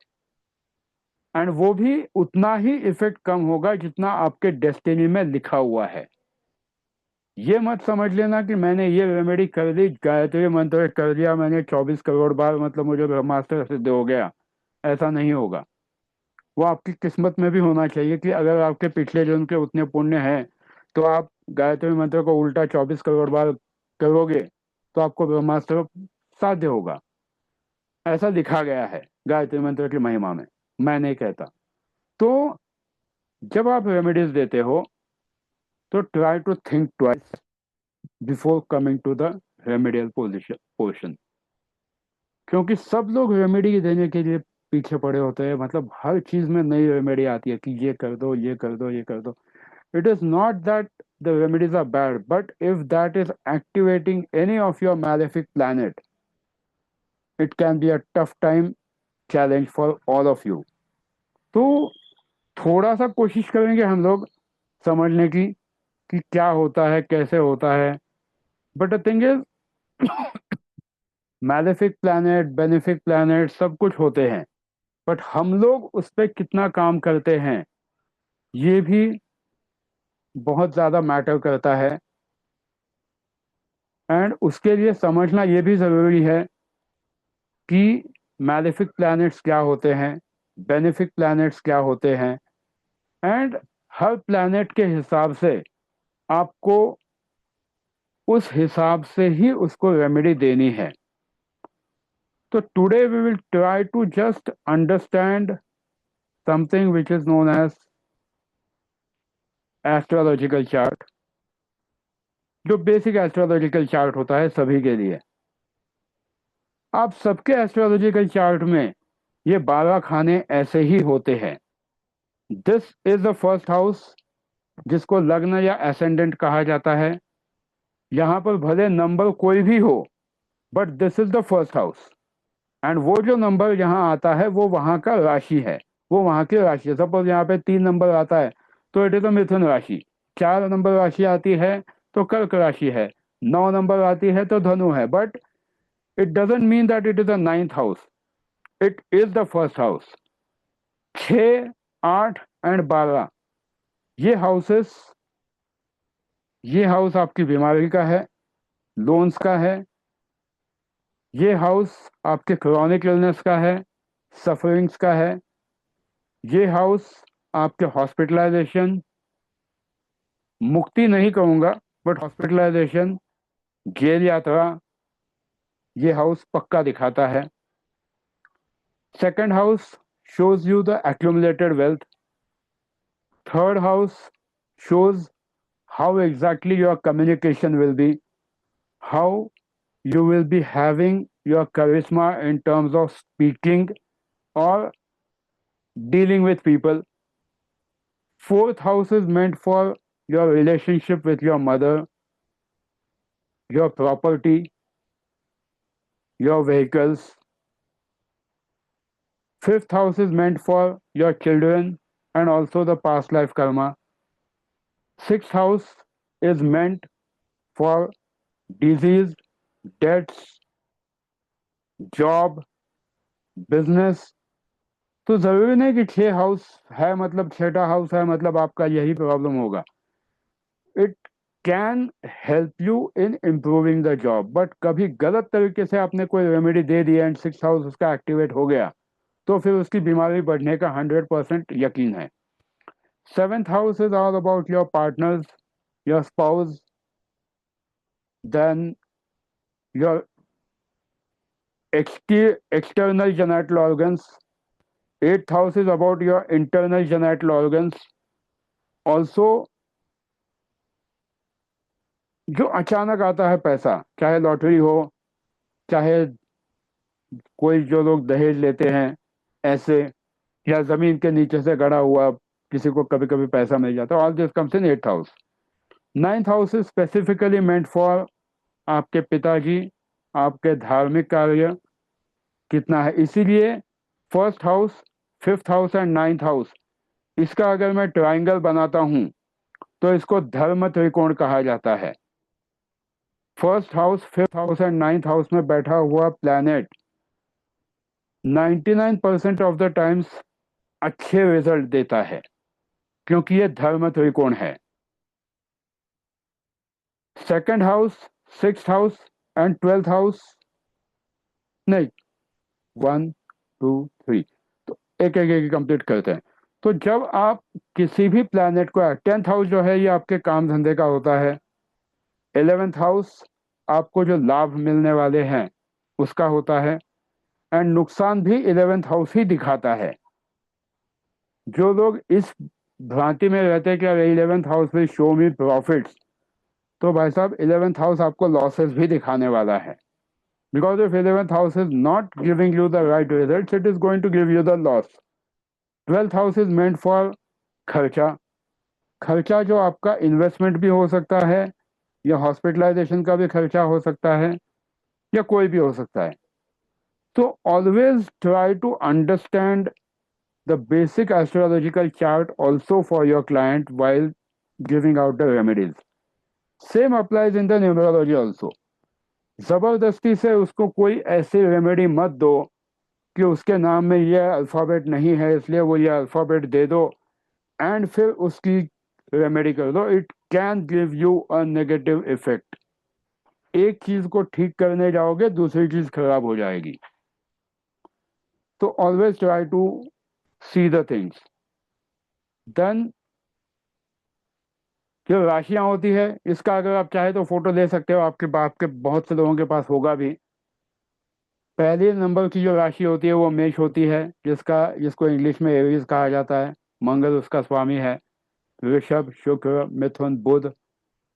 and वो भी उतना ही effect कम होगा जितना आपके डेस्टिनी में लिखा हुआ है। ये मत समझ लेना कि मैंने ये रेमेडी कर दी, गायत्री मंत्र कर दिया मैंने 24 करोड़ बार, मतलब मुझे ब्रह्मास्त्र सिद्ध हो गया। ऐसा नहीं होगा। वो आपकी किस्मत में भी होना चाहिए कि अगर आपके पिछले जन्म के उतने पुण्य हैं तो आप गायत्री मंत्र को उल्टा 24 करोड़ बार करोगे तो आपको ब्रह्मास्त्र साध्य होगा। ऐसा लिखा गया है गायत्री मंत्र की महिमा में, मैं नहीं कहता। तो जब आप रेमेडीज देते हो तो try to think twice before coming to the remedial portion, क्योंकि सब लोग रेमेडी देने के लिए पीछे पड़े होते हैं। मतलब हर चीज में नई रेमेडी आती है कि ये कर दो, ये कर दो, ये कर दो। It is not that the remedies are bad, but if that is activating any of your malefic planet, it can be a tough time challenge for all of you. तो थोड़ा सा कोशिश करेंगे हम लोग समझने की कि क्या होता है, कैसे होता है। But the thing is malefic planet, benefic planet सब कुछ होते हैं, बट हम लोग उस पर कितना काम करते हैं ये भी बहुत ज़्यादा मैटर करता है। एंड उसके लिए समझना ये भी ज़रूरी है कि मैलेफिक प्लैनेट्स क्या होते हैं, बेनिफिक प्लैनेट्स क्या होते हैं, एंड हर प्लैनेट के हिसाब से आपको उस हिसाब से ही उसको रेमेडी देनी है। तो today we will try to just understand something which is known as astrological chart, जो बेसिक एस्ट्रोलॉजिकल चार्ट होता है सभी के लिए। आप सबके एस्ट्रोलॉजिकल चार्ट में ये 12 खाने ऐसे ही होते हैं। This is the first house, जिसको लग्न या एसेंडेंट कहा जाता है। यहाँ पर भले नंबर कोई भी हो, but this is the first house, and वो जो नंबर यहाँ आता है वो वहाँ का राशि है, वो वहाँ की राशि है। सपोज यहाँ पे 3 नंबर आता है तो इट इज अ मिथुन राशि, 4 नंबर राशि आती है तो कर्क राशि है, 9 नंबर आती है तो धनु है, but it doesn't mean that it is the 9th house, it is the first house. 6, 8 and 12 ये हाउसेस, ये हाउस आपकी बीमारी का है, लोन्स का है, ये हाउस आपके क्रॉनिक इलनेस का है, सफरिंग्स का है, ये हाउस आपके हॉस्पिटलाइजेशन, मुक्ति नहीं कहूँगा बट हॉस्पिटलाइजेशन, जेल यात्रा, ये हाउस पक्का दिखाता है। Second house shows you the accumulated wealth. Third house shows how exactly your communication will be, how you will be having your charisma in terms of speaking or dealing with people. Fourth house is meant for your relationship with your mother, your property, your vehicles. Fifth house is meant for your children and also the past life karma. Sixth house is meant for disease, debts, job, business. तो जरूरी नहीं कि 6 house है मतलब 6ठा house है मतलब आपका यही प्रॉब्लम होगा। It can help you in improving the job, but कभी गलत तरीके से आपने कोई remedy they the and 6th house उसका एक्टिवेट हो गया तो फिर उसकी बीमारी बढ़ने का 100% यकीन है। 7th house is all about your partners, your spouse, then your external genital organs. 8th house is about your internal genital organs. Also, जो अचानक आता है पैसा, चाहे लॉटरी हो, चाहे कोई जो लोग दहेज लेते हैं ऐसे, या जमीन के नीचे से गड़ा हुआ किसी को कभी कभी पैसा मिल जाता है, all this comes in 8th house. 9th house is specifically meant for आपके पिताजी, आपके धार्मिक कार्य कितना है, इसीलिए first house, 5th house and 9th house, इसका अगर मैं ट्राइंगल बनाता हूं तो इसको धर्म त्रिकोण कहा जाता है। First house, 5th house and 9th house में बैठा हुआ प्लैनेट 99% ऑफ द टाइम्स अच्छे रिजल्ट देता है क्योंकि ये धर्म त्रिकोण है। Second house, 6th house and 12th house, नहीं 1 2 3, तो एक एक कंप्लीट करते हैं। तो जब आप किसी भी प्लैनेट को, 10th हाउस जो है ये आपके काम धंधे का होता है, 11th हाउस आपको जो लाभ मिलने वाले हैं उसका होता है, एंड नुकसान भी 11th हाउस ही दिखाता है। जो लोग इस भ्रांति में रहते हैं कि 11th house will show me profits, तो भाई साहब 11th हाउस आपको लॉसेस भी दिखाने वाला है, because if 11th house is not giving you the right results, it is going to give you the loss. 12th house is meant for खर्चा, खर्चा जो आपका इन्वेस्टमेंट भी हो सकता है या हॉस्पिटलाइजेशन का भी खर्चा हो सकता है या कोई भी हो सकता है। तो always try to understand the basic astrological chart also for your client while giving out the remedies. Same applies in the numerology also. जबरदस्ती से उसको कोई ऐसी रेमेडी मत दो कि उसके नाम में ये अल्फ़ाबेट नहीं है इसलिए वो ये अल्फ़ाबेट दे दो एंड फिर उसकी रेमेडी कर दो। It can give you a negative effect. एक चीज को ठीक करने जाओगे दूसरी चीज खराब हो जाएगी। तो always try to see the things. Then जो राशियां होती है, इसका अगर आप चाहे तो फोटो ले सकते हो, आपके बहुत से लोगों के पास होगा भी। पहले नंबर की जो राशि होती है वो मेष होती है, जिसको इंग्लिश में एरीज कहा जाता है। मंगल उसका स्वामी है। ऋषभ, शुक्र, मिथुन, बुध,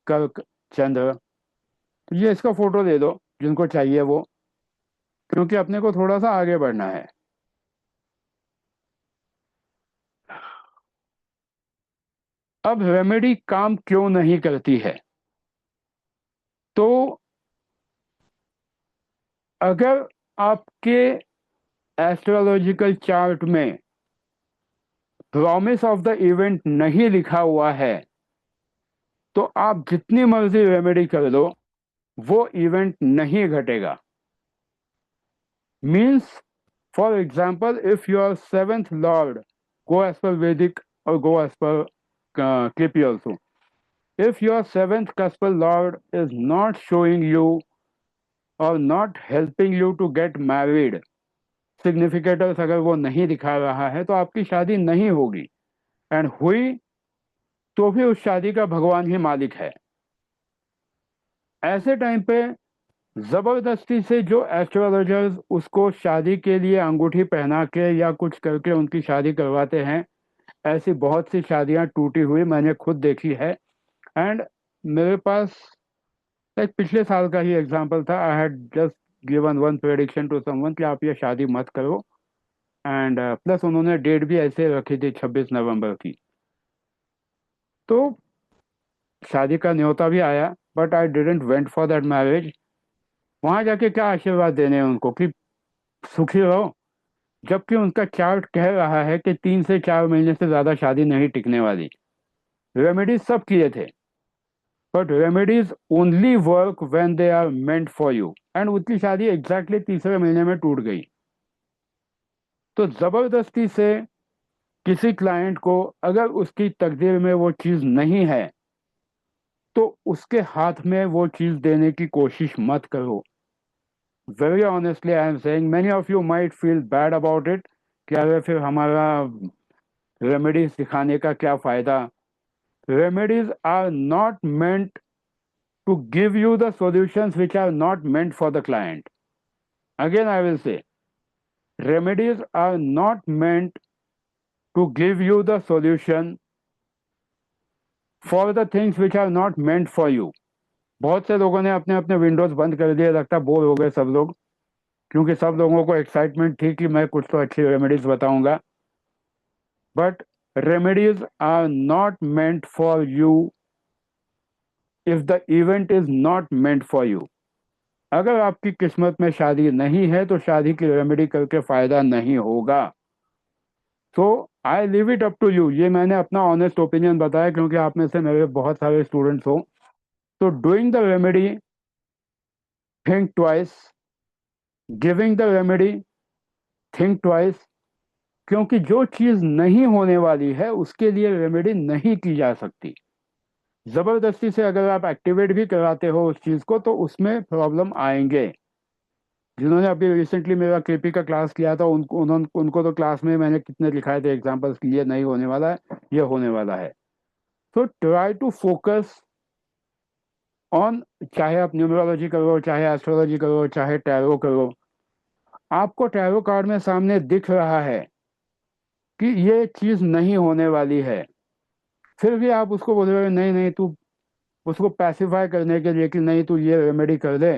कर्क, चंद्र। तो ये इसका फोटो ले दो जिनको चाहिए वो, क्योंकि अपने को थोड़ा सा आगे बढ़ना है। अब रेमेडी काम क्यों नहीं करती है? तो अगर आपके एस्ट्रोलॉजिकल चार्ट में प्रॉमिस ऑफ द इवेंट नहीं लिखा हुआ है, तो आप जितनी मर्जी रेमेडी कर दो, वो इवेंट नहीं घटेगा। Means, for example, if your seventh Lord, go as per Vedic or go as per KP also. If your seventh Kaspal Lord is not showing you or not helping you to get married, सिग्निफिकेटर्स अगर वो नहीं दिखा रहा है, तो आपकी शादी नहीं होगी। एंड हुई तो भी उस शादी का भगवान ही मालिक है। ऐसे टाइम पे जबरदस्ती से जो एस्ट्रोलॉजर्स उसको शादी के लिए अंगूठी पहना के या कुछ करके उनकी शादी करवाते हैं, ऐसी बहुत सी शादियां टूटी हुई मैंने खुद देखी है। एंड मेरे पास एक पिछले साल का ही एग्जांपल था। I had just given one prediction to someone कि आप ये शादी मत करो, एंड प्लस उन्होंने डेट भी ऐसे रखी थी 26 नवंबर की। तो शादी का न्योता भी आया, but I didn't went for that marriage. वहां जाके क्या आशीर्वाद देने हैं उनको कि सुखी रहो, जबकि उनका चार्ट कह रहा है कि 3 से 4 महीने से ज्यादा शादी नहीं टिकने वाली। रेमेडीज सब किए थे, but remedies only work when they are meant for you. And उसकी शादी एग्जैक्टली तीसरे महीने में टूट गई। तो जबरदस्ती से किसी क्लाइंट को अगर उसकी तकदीर में वो चीज नहीं है, तो उसके हाथ में वो चीज देने की कोशिश मत करो। Very honestly I am saying, many of you might feel bad about it कि अरे फिर हमारा रेमेडीज सिखाने का क्या फायदा। Remedies are not meant to give you the solutions which are not meant for the client. Again, I will say, remedies are not meant to give you the solution for the things which are not meant for you. बहुत से लोगों ने अपने अपने Windows बंद कर दिए, लगता बोर हो गए सब लोग, क्योंकि सब लोगों को एक्साइटमेंट थी कि मैं कुछ तो अच्छी रेमेडीज बताऊंगा। But remedies are not meant for you if the event is not meant for you. अगर आपकी किस्मत में शादी नहीं है तो शादी की रेमेडी करके फायदा नहीं होगा। So I leave it up to you. ये मैंने अपना ऑनेस्ट ओपिनियन बताया क्योंकि आप में से मेरे बहुत सारे स्टूडेंट्स हो। तो doing the remedy, think twice. Giving the remedy, think twice. क्योंकि जो चीज नहीं होने वाली है उसके लिए रेमेडी नहीं की जा सकती। जबरदस्ती से अगर आप एक्टिवेट भी कराते हो उस चीज को, तो उसमें प्रॉब्लम आएंगे। जिन्होंने अभी रिसेंटली मेरा केपी का क्लास किया था, उनको तो क्लास में मैंने कितने लिखाए थे एग्जांपल्स कि ये नहीं होने वाला है, ये होने वाला है। तो ट्राई टू फोकस ऑन, चाहे आप न्यूमरोलॉजी करो, चाहे एस्ट्रोलॉजी करो, चाहे टैरो करो। आपको टैरो कार्ड में सामने दिख रहा है कि ये चीज नहीं होने वाली है, फिर भी आप उसको बोल रहे हो नहीं नहीं, तू उसको पैसिफाई करने के लिए कि नहीं तू ये रेमेडी कर दे,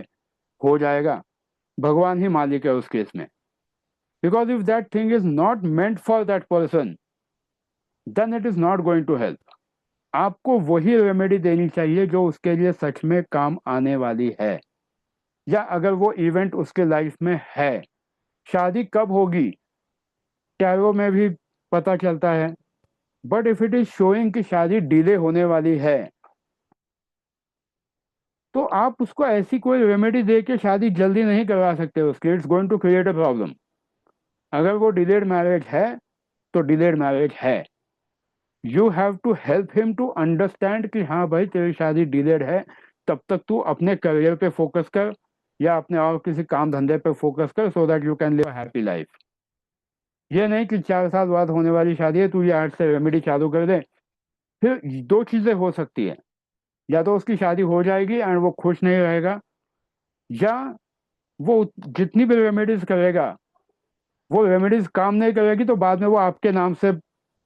हो जाएगा। भगवान ही मालिक है उस केस में। Because if that thing is not meant for that person, then it is not going to help. आपको वही रेमेडी देनी चाहिए जो उसके लिए सच में काम आने वाली है, या अगर वो इवेंट उसके लाइफ में है। शादी कब होगी टैरो में भी पता चलता है, but if it is showing कि शादी डिले होने वाली है, तो आप उसको ऐसी कोई रेमेडी दे के शादी जल्दी नहीं करवा सकते उसके। It's going to create a problem. अगर वो डिलेड मैरिज है तो डिलेड मैरिज है। You have to help him to understand कि हाँ भाई तेरी शादी डिलेड है, तब तक तू अपने करियर पे फोकस कर या अपने और किसी काम धंधे पे फोकस कर, सो that you can live a happy life. ये नहीं कि 4 साल बाद होने वाली शादी है, तू ये आज से रेमेडी चालू कर दे, फिर दो चीजें हो सकती है, या तो उसकी शादी हो जाएगी एंड वो खुश नहीं रहेगा, या वो जितनी भी रेमेडीज करेगा वो रेमेडीज काम नहीं करेगी, तो बाद में वो आपके नाम से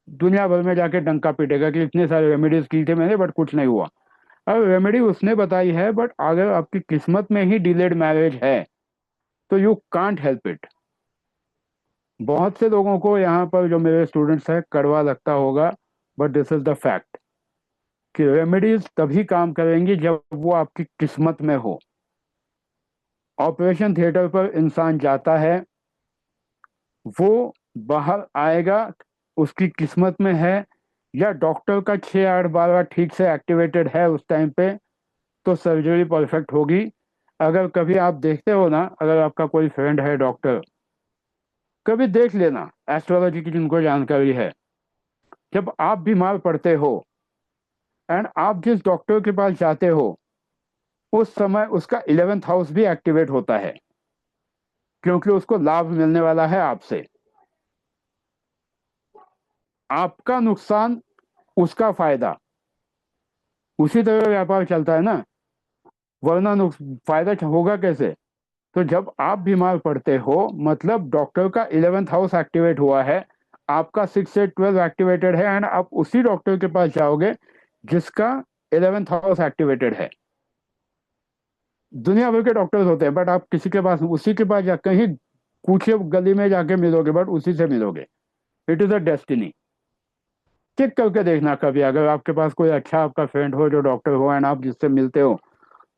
दुनिया भर में जाके डंका पीटेगा कि इतने सारे रेमेडीज की थे मैंने बट कुछ नहीं हुआ। अब रेमेडी उसने बताई है, बट अगर आपकी किस्मत में ही डिलेड मैरिज है तो यू कांट हेल्प इट। बहुत से लोगों को यहाँ पर जो मेरे स्टूडेंट्स हैं कड़वा लगता होगा, but this is the fact कि रेमेडीज तभी काम करेंगी जब वो आपकी किस्मत में हो। ऑपरेशन थिएटर पर इंसान जाता है, वो बाहर आएगा उसकी किस्मत में है, या डॉक्टर का 6-8-12 ठीक से एक्टिवेटेड है उस टाइम पे, तो सर्जरी परफेक्ट होगी। अगर कभी आप देखते हो ना, अगर आपका कोई फ्रेंड है डॉक्टर, कभी देख लेना एस्ट्रोलॉजी की जिनको जानकारी है, जब आप बीमार पड़ते हो एंड आप जिस डॉक्टर के पास जाते हो उस समय उसका 11th हाउस भी एक्टिवेट होता है, क्योंकि उसको लाभ मिलने वाला है आपसे। आपका नुकसान उसका फायदा, उसी तरह व्यापार चलता है ना, वरना फायदा होगा कैसे? तो जब आप बीमार पड़ते हो मतलब डॉक्टर का 11th हाउस एक्टिवेट हुआ है, आपका 6 से 12 एक्टिवेटेड है, एंड आप उसी डॉक्टर के पास जाओगे जिसका 11th हाउस एक्टिवेटेड है। दुनिया भर के डॉक्टर्स होते हैं, बट आप किसी के पास, उसी के पास जा कहीं पूछे गली में जाके मिलोगे, बट उसी से मिलोगे। It is a destiny. Check करके देखना कभी, अगर आपके पास कोई अच्छा आपका फ्रेंड हो जो डॉक्टर हो एंड आप जिससे मिलते हो,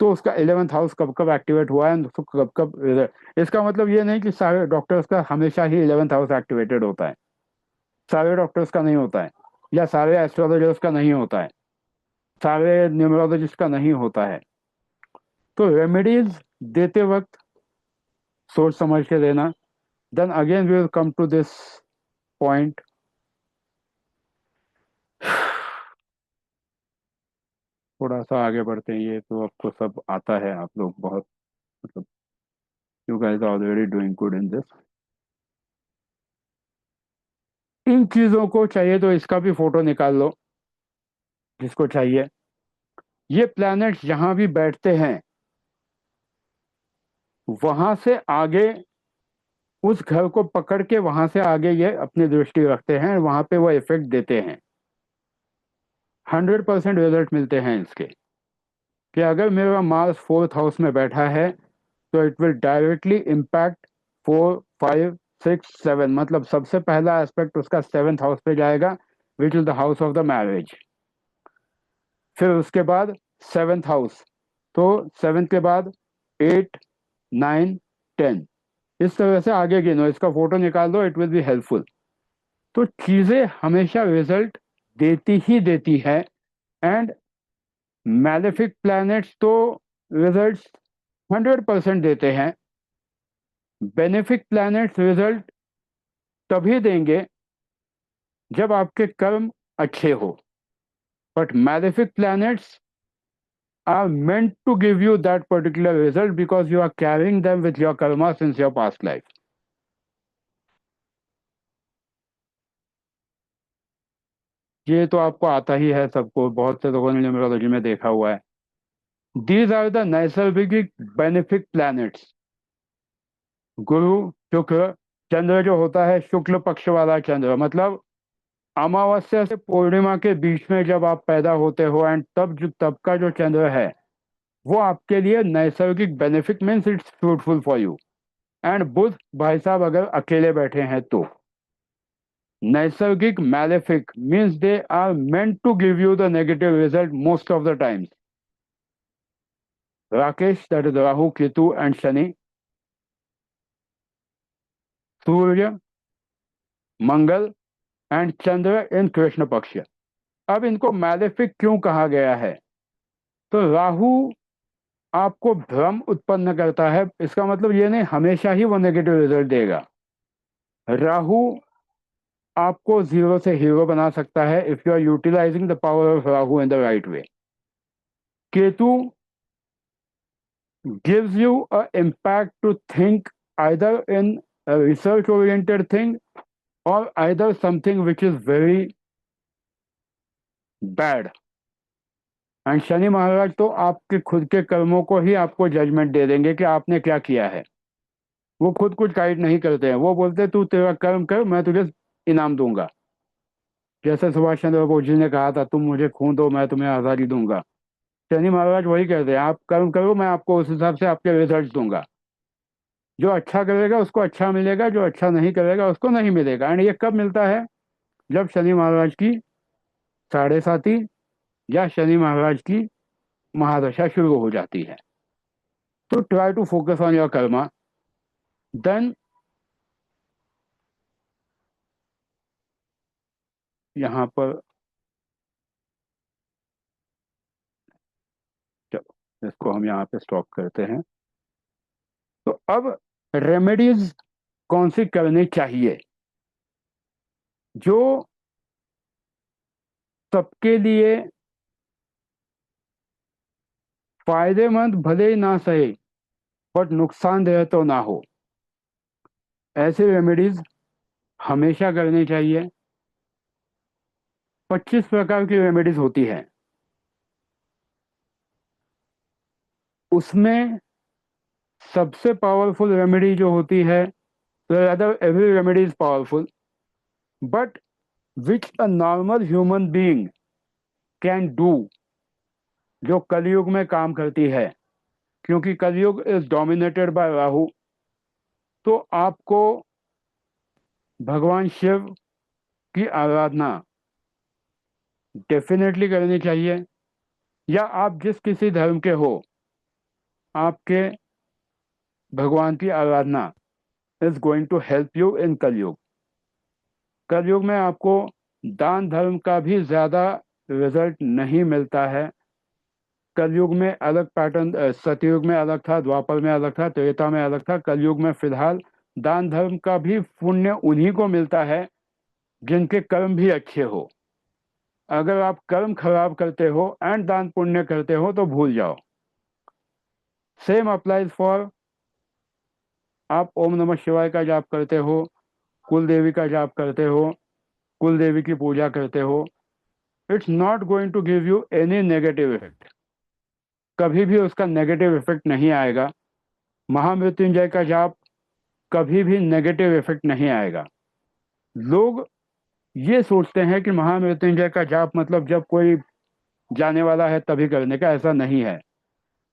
तो उसका 11th हाउस कब कब एक्टिवेट हुआ है, उसको कब कब। इसका मतलब ये नहीं कि सारे डॉक्टर्स का हमेशा ही 11th हाउस एक्टिवेटेड होता है, सारे डॉक्टर्स का नहीं होता है, या सारे एस्ट्रोलॉजर्स का नहीं होता है, सारे न्यूमरोलॉजिस्ट का नहीं होता है। तो रेमेडीज देते वक्त सोच समझ के देना। Then again we will come to this point, थोड़ा सा आगे बढ़ते हैं। ये तो आपको सब आता है, आप लोग बहुत, मतलब you guys are already doing good in this. इन चीजों को चाहिए तो इसका भी फोटो निकाल लो जिसको चाहिए। ये प्लैनेट्स जहां भी बैठते हैं वहां से आगे, उस घर को पकड़ के वहां से आगे ये अपनी दृष्टि रखते हैं, वहां पे वो इफेक्ट देते हैं। 100% रिजल्ट मिलते हैं इसके, कि अगर मेरा मार्स 4th हाउस में बैठा है तो इट विल डायरेक्टली इम्पैक्ट 4, 5, 6, 7, मतलब सबसे पहला एस्पेक्ट उसका 7th हाउस पे जाएगा, which is the house of the marriage. फिर उसके बाद 7th हाउस, तो 7th के बाद 8, 9, 10, इस तरह से आगे गिनो। इसका फोटो निकाल दो, इट विल बी हेल्पफुल। तो चीजें हमेशा रिजल्ट देती ही देती है, एंड मैलेफिक प्लैनेट्स तो रिजल्ट्स 100% देते हैं। बेनिफिक प्लैनेट्स रिजल्ट तभी देंगे जब आपके कर्म अच्छे हो, but malefic planets are meant to give you that particular result because you are carrying them with your karma since your past life. ये तो आपको आता ही है सबको, बहुत से लोगों ने न्यूमरोलॉजी में देखा हुआ है। These are the नैसर्गिक बेनिफिक प्लैनेट्स। गुरु, शुक्र, चंद्र जो होता है शुक्ल पक्ष वाला चंद्र, मतलब अमावस्या से पूर्णिमा के बीच में जब आप पैदा होते हो, एंड तब का जो चंद्र है वो आपके लिए नैसर्गिक benefic means it's fruitful for you. And Budh भाई साहब अगर अकेले बैठे हैं तो नैसर्गिक malefic means they are meant to give you the negative result most of the times. Rakesh, that is Rahu, Ketu and Shani, Surya, Mangal and Chandra in Krishna Paksha. अब इनको मैलेफिक क्यों कहा गया है? तो राहु आपको भ्रम उत्पन्न करता है, इसका मतलब ये नहीं हमेशा ही वो नेगेटिव रिजल्ट देगा। राहु आपको 0 से हीरो बना सकता है if you are utilising the power of Rahu in the right way. Ketu gives you a impact to think either in a research oriented thing or either something which is very bad. And Shani Maharaj तो आपके खुद के कर्मों को ही आपको judgement दे देंगे कि आपने क्या किया है। वो खुद कुछ गाइड नहीं करते हैं, वो बोलते हैं तू तेरा कर्म कर, मैं तुझे इनाम दूंगा। जैसे सुभाष चंद्र बोस जी ने कहा था, तुम मुझे खून दो मैं तुम्हें आज़ादी दूंगा। शनि महाराज वही कहते हैं, आप कर्म करो, मैं आपको उस हिसाब से आपके रिजल्ट दूंगा। जो अच्छा करेगा उसको अच्छा मिलेगा, जो अच्छा नहीं करेगा उसको नहीं मिलेगा। एंड ये कब मिलता है? जब शनि महाराज की 7.5 या शनि महाराज की महादशा शुरू हो जाती है। तो try to focus on your karma, then यहाँ पर चलो इसको हम यहाँ पे स्टॉप करते हैं। तो अब रेमेडीज कौन सी करनी चाहिए जो सबके लिए फायदेमंद भले ही ना सही बट नुकसानदेह तो ना हो। ऐसी रेमेडीज हमेशा करनी चाहिए। 25 प्रकार की रेमेडीज होती है, उसमें सबसे पावरफुल रेमेडी जो होती है, rather every remedy is powerful, but which a normal human being can do, जो कलयुग में काम करती है, क्योंकि कलयुग इज डोमिनेटेड बाय राहु। तो आपको भगवान शिव की आराधना डेफिनेटली करनी चाहिए, या आप जिस किसी धर्म के हो, आपके भगवान की आराधना is going to help you in Kalyug. Kalyug में आपको दान धर्म का भी ज्यादा रिजल्ट नहीं मिलता है। कलयुग में अलग पैटर्न, सतयुग में अलग था, द्वापर में अलग था, त्रेता में अलग था। कलयुग में फिलहाल दान धर्म का भी पुण्य उन्हीं को मिलता है जिनके कर्म भी अच्छे हो। अगर आप कर्म खराब करते हो एंड दान पुण्य करते हो तो भूल जाओ। सेम अप्लाइज फॉर, आप ओम नमः शिवाय का जाप करते हो, कुल देवी का जाप करते हो, कुल देवी की पूजा करते हो, it's not going to give you any negative effect. कभी भी उसका नेगेटिव इफेक्ट नहीं आएगा। महामृत्युंजय का जाप कभी भी नेगेटिव इफेक्ट नहीं आएगा। लोग ये सोचते हैं कि महामृत्युंजय का जाप मतलब जब कोई जाने वाला है तभी करने का, ऐसा नहीं है।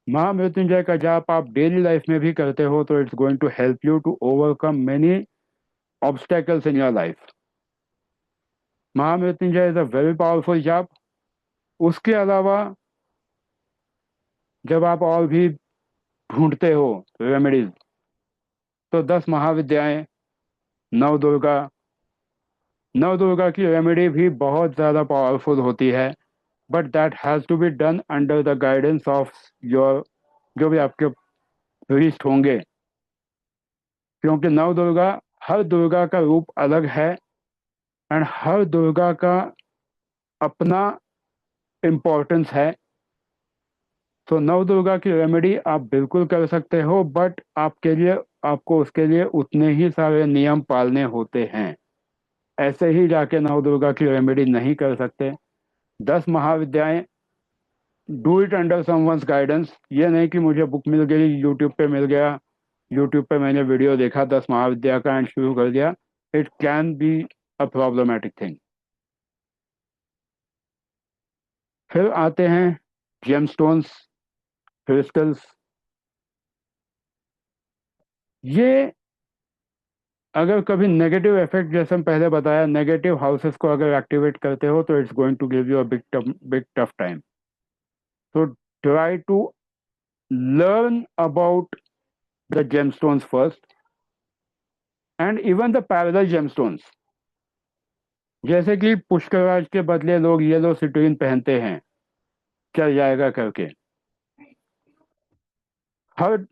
महामृत्युंजय का जाप आप डेली लाइफ में भी करते हो तो it's going to help you to overcome many obstacles in your life. Mahamrityunjaya is a very powerful jaap. उसके अलावा जब आप और भी ढूंढते हो रेमेडीज, तो 10 महाविद्याएं, नवदुर्गा, नवदुर्गा की रेमेडी भी बहुत ज़्यादा पावरफुल होती है, but that has to be done under the guidance of your, जो भी आपके प्रीस्ट होंगे, क्योंकि नवदुर्गा, हर दुर्गा का रूप अलग है एंड हर दुर्गा का अपना इम्पोर्टेंस है। तो नवदुर्गा की रेमेडी आप बिल्कुल कर सकते हो, बट आपको उसके लिए उतने ही सारे नियम पालने होते हैं। ऐसे ही जाके नवदुर्गा की रेमेडी नहीं कर सकते। 10 महाविद्याएं, do it under someone's guidance. ये नहीं कि मुझे बुक मिल गई, यूट्यूब पे मिल गया, यूट्यूब पे मैंने वीडियो देखा 10 महाविद्या का एंड शुरू कर दिया। It can be a problematic thing. फिर आते हैं जेमस्टोन्स, क्रिस्टल्स। ये अगर कभी नेगेटिव इफेक्ट, जैसे हम पहले बताया, नेगेटिव हाउसेस को अगर एक्टिवेट करते हो तो it's going to give you a big tough time. तो try to learn about the gemstones first and even the parallel gemstones। जैसे कि पुष्कराज के बदले लोग येलो सिट्रीन पहनते हैं, चल जाएगा करके। हर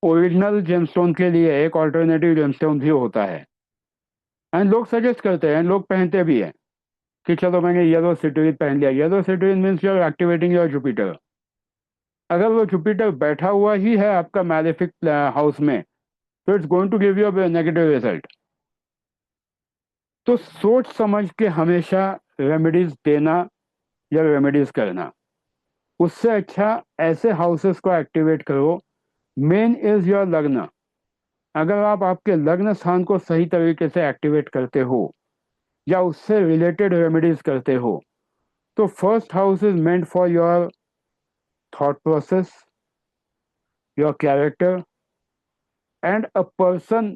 ओरिजिनल जेमस्टोन के लिए एक ऑल्टरनेटिव जेमस्टोन भी होता है एंड लोग सजेस्ट करते हैं, लोग पहनते भी हैं कि चलो मैंने येलो सिट्रीन पहन लिया। Yellow citrine means you are activating your Jupiter. अगर वो जुपिटर बैठा हुआ ही है आपका मैलेफिक हाउस में तो it's going to give you a negative result. तो सोच समझ के हमेशा रेमेडीज देना या रेमेडीज करना। उससे अच्छा ऐसे हाउसेस को एक्टिवेट करो। मेन इज योर लग्न। अगर आप आपके लग्न स्थान को सही तरीके से एक्टिवेट करते हो या उससे रिलेटेड रेमेडीज करते हो, तो first house is meant for your thought process, your character and a person,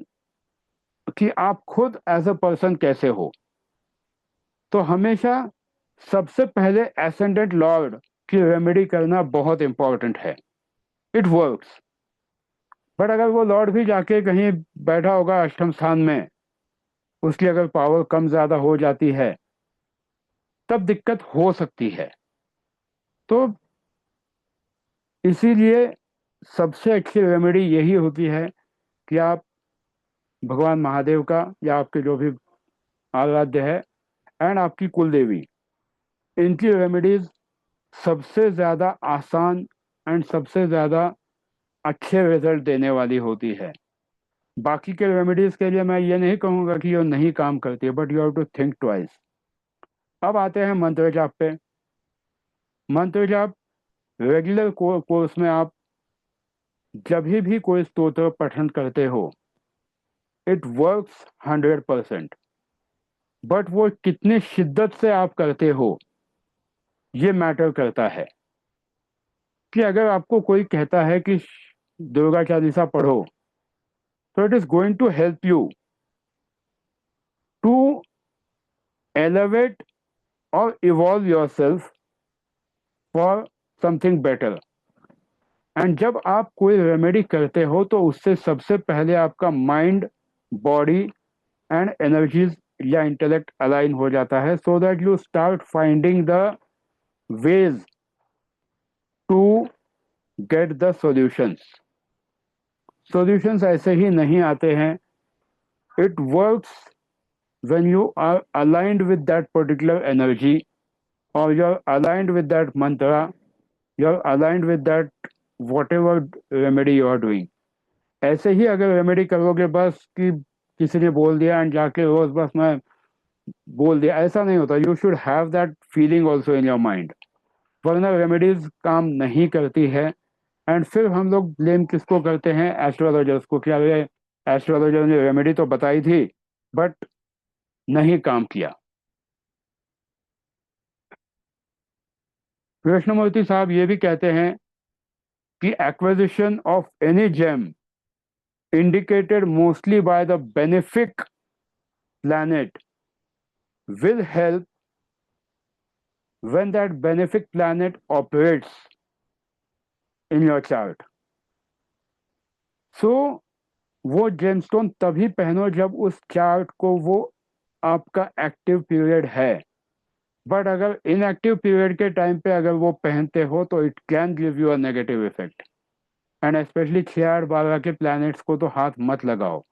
कि आप खुद एज अ पर्सन कैसे हो। तो हमेशा सबसे पहले एसेंडेंट लॉर्ड की रेमेडी करना बहुत इंपॉर्टेंट है। It works. बट अगर वो लॉर्ड भी जाके कहीं बैठा होगा अष्टम स्थान में, उसकी अगर पावर कम ज्यादा हो जाती है, तब दिक्कत हो सकती है। तो इसीलिए सबसे अच्छी रेमेडी यही होती है कि आप भगवान महादेव का या आपके जो भी आराध्य है एंड आपकी कुल देवी, इनकी रेमेडीज सबसे ज्यादा आसान एंड सबसे ज्यादा अच्छे रिजल्ट देने वाली होती है। बाकी के रेमेडीज के लिए मैं ये नहीं कहूँगा कि ये नहीं काम करती है, but you have to think twice. अब आते हैं मंत्र जाप पे। मंत्र जाप रेगुलर कोर्स में आप जब भी कोई स्तोत्र पठन करते हो, इट वर्क्स 100%। बट वो कितनी शिद्दत से आप करते हो ये मैटर करता है। कि अगर आपको कोई कहता है कि दुर्गा चालीसा पढ़ो, तो it is going to help you to elevate or evolve yourself for something better। And जब आप कोई रेमेडी करते हो तो उससे सबसे पहले आपका माइंड, बॉडी एंड एनर्जीज या इंटेलेक्ट अलाइन हो जाता है, so that you start finding the ways to get the solutions. Solutions ऐसे ही नहीं आते हैं। It works when you are aligned with that particular energy, or you're aligned with that mantra, you're aligned with that whatever remedy you are doing। ऐसे ही अगर remedy करोगे बस कि किसी ने बोल दिया एंड जाके रोज बस मैं बोल दिया, ऐसा नहीं होता। You should have that feeling also in your mind, वरना रेमेडीज काम नहीं करती है। एंड फिर हम लोग ब्लेम किसको करते हैं? एस्ट्रोलॉजर्स को। क्या एस्ट्रोलॉजर ने रेमेडी तो बताई थी बट नहीं काम किया। कृष्णमूर्ति साहब ये भी कहते हैं कि acquisition of any gem indicated mostly by the benefic planet will help when that benefic planet operates in your chart। So वो जेमस्टोन तभी पहनो जब उस चार्ट को वो आपका एक्टिव पीरियड है। बट अगर इनएक्टिव पीरियड के टाइम पे अगर वो पहनते हो तो it can give you a negative effect. And specially 6, 8, 12 के प्लैनेट्स को तो हाथ मत लगाओ,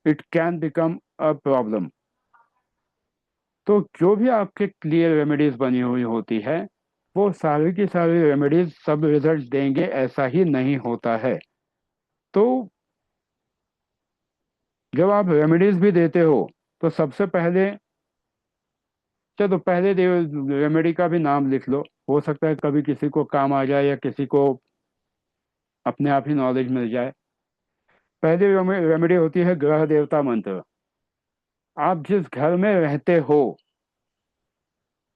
it can become a problem. तो जो भी आपके क्लियर रेमेडीज बनी हुई होती है, वो सारी की सारी रेमेडीज सब रिजल्ट देंगे ऐसा ही नहीं होता है। तो जब आप रेमेडीज भी देते हो तो सबसे पहले, चलो पहले रेमेडी का भी नाम लिख लो, हो सकता है कभी किसी को काम आ जाए या किसी को अपने आप ही नॉलेज मिल जाए। पहली रेमेडी होती है ग्रह देवता मंत्र। आप जिस घर में रहते हो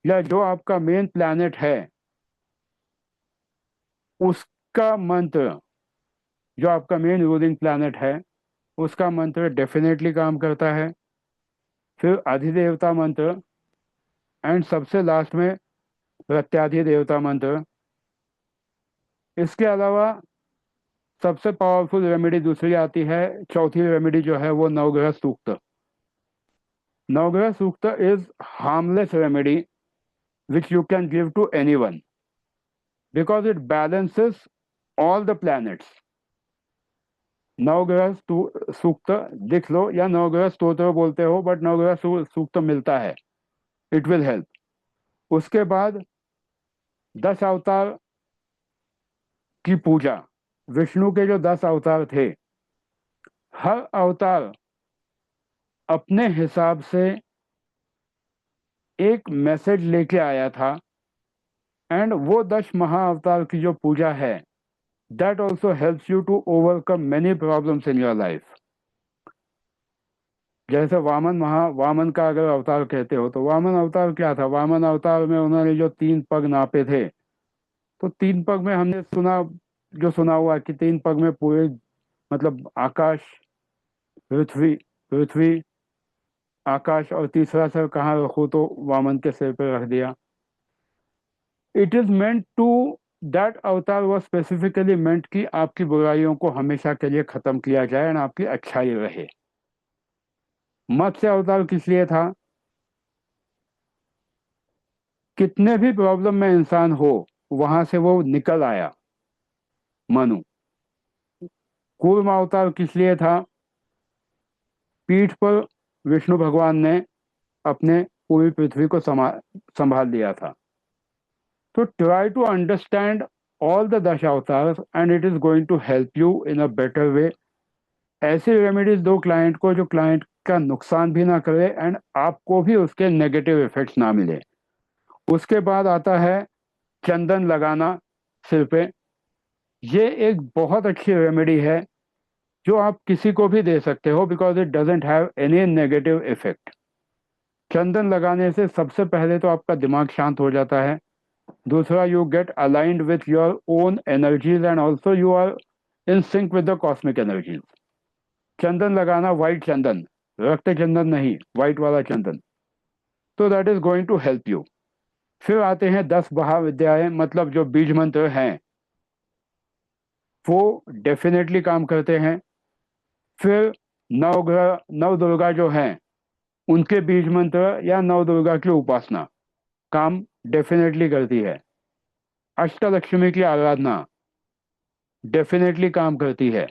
या जो आपका मेन प्लैनेट है, उसका मंत्र, जो आपका मेन रूलिंग प्लैनेट है उसका मंत्र डेफिनेटली काम करता है। फिर अधिदेवता मंत्र एंड सबसे लास्ट में प्रत्याधिदेवता मंत्र। इसके अलावा सबसे पावरफुल रेमेडी दूसरी आती है, चौथी रेमेडी जो है वो Navagraha Sukta. Navagraha Sukta is harmless remedy which you can give to anyone because it balances all the planets। नवग्रह सूक्त लिख लो या नवग्रह स्तोत्र बोलते हो, बट नवग्रह सूक्त मिलता है, इट विल हेल्प। उसके बाद 10 अवतार की पूजा। विष्णु के जो 10 अवतार थे, हर अवतार अपने हिसाब से एक मैसेज लेके आया था एंड वो 10 महाअवतार की जो पूजा है, that also helps you to overcome many problems in your life. जैसे वामन का अगर अवतार कहते हो, तो वामन अवतार क्या था? वामन अवतार में उन्होंने जो 3 पग नापे थे, तो 3 पग में हमने सुना हुआ कि 3 पग में पूरे मतलब आकाश, पृथ्वी आकाश, और तीसरा सर कहाँ रखो, तो वामन के सिर पे रख दिया। It is meant to, that avatar was specifically meant कि आपकी बुराइयों को हमेशा के लिए खत्म किया जाए और आपकी अच्छाई रहे। मत्स्य अवतार किस लिए था? कितने भी प्रॉब्लम में इंसान हो, वहां से वो निकल आया मनु। कूर्म अवतार किस लिए था? पीठ पर विष्णु भगवान ने अपने पूरी पृथ्वी को संभाल लिया था। तो try to understand all the Dashavatars and it is going to help you in a better way. ऐसी रेमेडीज दो क्लाइंट को जो क्लाइंट का नुकसान भी ना करे एंड आपको भी उसके नेगेटिव इफेक्ट्स ना मिले। उसके बाद आता है चंदन लगाना सिर पे। ये एक बहुत अच्छी रेमेडी है जो आप किसी को भी दे सकते हो because it doesn't have any negative effect. चंदन लगाने से सबसे पहले तो आपका दिमाग शांत हो जाता है, दूसरा you get aligned with your own energies and also you are in sync with the cosmic energies. चंदन लगाना, वाइट चंदन, रक्त चंदन नहीं, वाइट वाला चंदन, तो that is going to help you. फिर आते हैं 10 महाविद्याएं, मतलब जो बीज मंत्र हैं वो डेफिनेटली काम करते हैं। फिर नवग्रह, नव दुर्गा जो हैं उनके बीज मंत्र या नव दुर्गा की उपासना काम डेफिनेटली करती है। अष्टलक्ष्मी की आराधना डेफिनेटली काम करती है।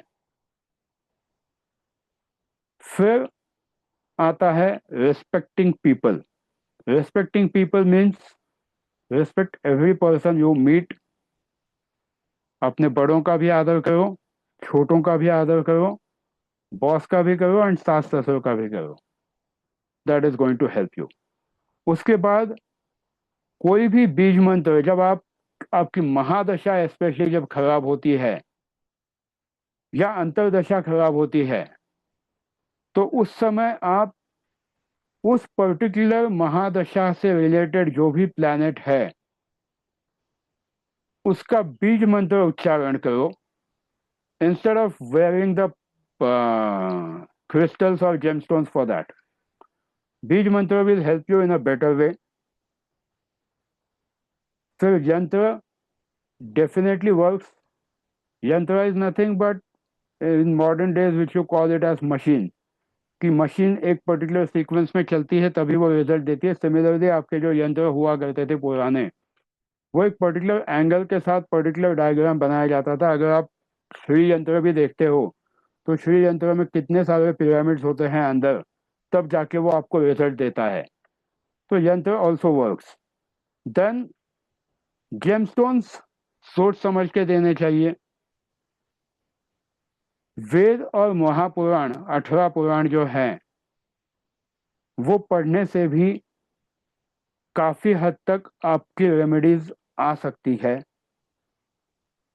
फिर आता है respecting people. Respecting people means respect every person you meet. अपने बड़ों का भी आदर करो, छोटों का भी आदर करो, बॉस का भी करो एंड सास ससुर का भी करो। That is going to help you. उसके बाद कोई भी बीज मंत्र जब आपकी महादशा स्पेशली जब खराब होती है या अंतरदशा खराब होती है, तो उस समय आप उस पर्टिकुलर महादशा से रिलेटेड जो भी प्लैनेट है उसका बीज मंत्र उच्चारण करो instead of wearing the crystals or gemstones for that. बीज मंत्र will help you in a better way. फिर यंत्र definitely works. यंत्र is nothing but in modern days which you call it as machine. कि मशीन एक particular sequence में चलती है तभी वो रिजल्ट देती है। सिमिलरली आपके जो यंत्र हुआ करते थे पुराने, वो एक पर्टिकुलर एंगल के साथ पर्टिकुलर डायग्राम बनाया जाता था। अगर आप श्री यंत्र भी देखते हो तो श्री यंत्र में कितने सारे पिरामिड्स होते हैं अंदर, तब जाके वो आपको रिजल्ट देता है। तो यंत्र ऑल्सो वर्क्स। देन जेमस्टोन्स सोच समझ के देने चाहिए। वेद और महापुराण 18 पुराण जो हैं वो पढ़ने से भी काफी हद तक आपकी रेमेडीज आ सकती है।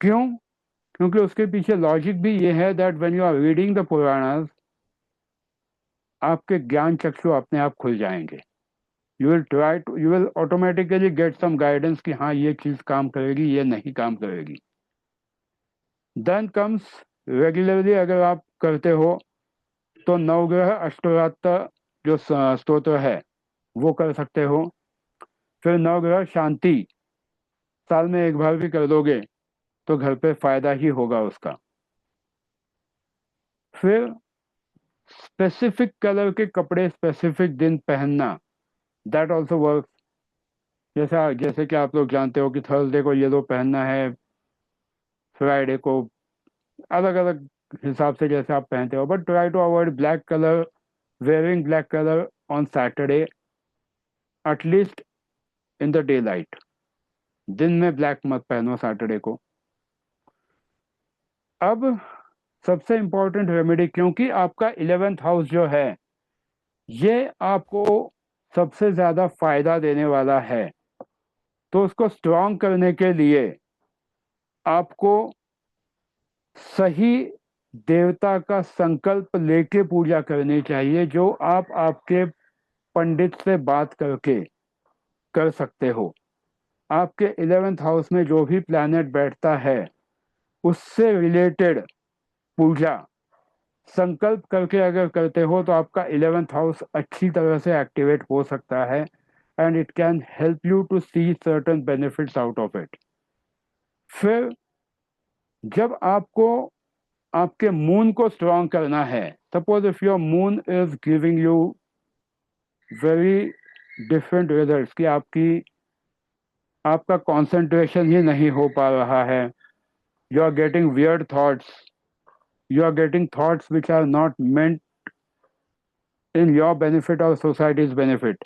क्यों? क्योंकि उसके पीछे लॉजिक भी ये है that when you are reading the Puranas आपके ज्ञान चक्षु अपने आप खुल जाएंगे। You will automatically get some guidance कि हाँ ये चीज काम करेगी, ये नहीं काम करेगी। देन कम्स रेगुलरली अगर आप करते हो तो नवग्रह अष्टोत्तर जो स्तोत्र है वो कर सकते हो। फिर नवग्रह शांति साल में एक बार भी कर दोगे तो घर पे फायदा ही होगा उसका। फिर स्पेसिफिक कलर के कपड़े स्पेसिफिक दिन पहनना, दैट ऑल्सो वर्क। जैसे कि आप लोग जानते हो कि थर्सडे को येलो पहनना है, फ्राइडे को अलग अलग हिसाब से जैसे आप पहनते हो, but try to avoid black colour, wearing black colour on Saturday at least in the daylight. दिन में ब्लैक मत पहनो सैटरडे को। अब सबसे इंपॉर्टेंट रेमेडी, क्योंकि आपका 11th हाउस जो है ये आपको सबसे ज्यादा फायदा देने वाला है, तो उसको स्ट्रांग करने के लिए आपको सही देवता का संकल्प लेके पूजा करनी चाहिए, जो आप आपके पंडित से बात करके कर सकते हो। आपके 11th हाउस में जो भी प्लैनेट बैठता है उससे रिलेटेड पूजा संकल्प करके अगर करते हो तो आपका 11th हाउस अच्छी तरह से एक्टिवेट हो सकता है, and it can help you to see certain benefits out of it. फिर जब आपको आपके मून को स्ट्रांग करना है, suppose if your moon is giving you very different results, कि आपका कंसंट्रेशन ही नहीं हो पा रहा है, you are getting weird thoughts, you are getting thoughts which are not meant in your benefit or society's benefit,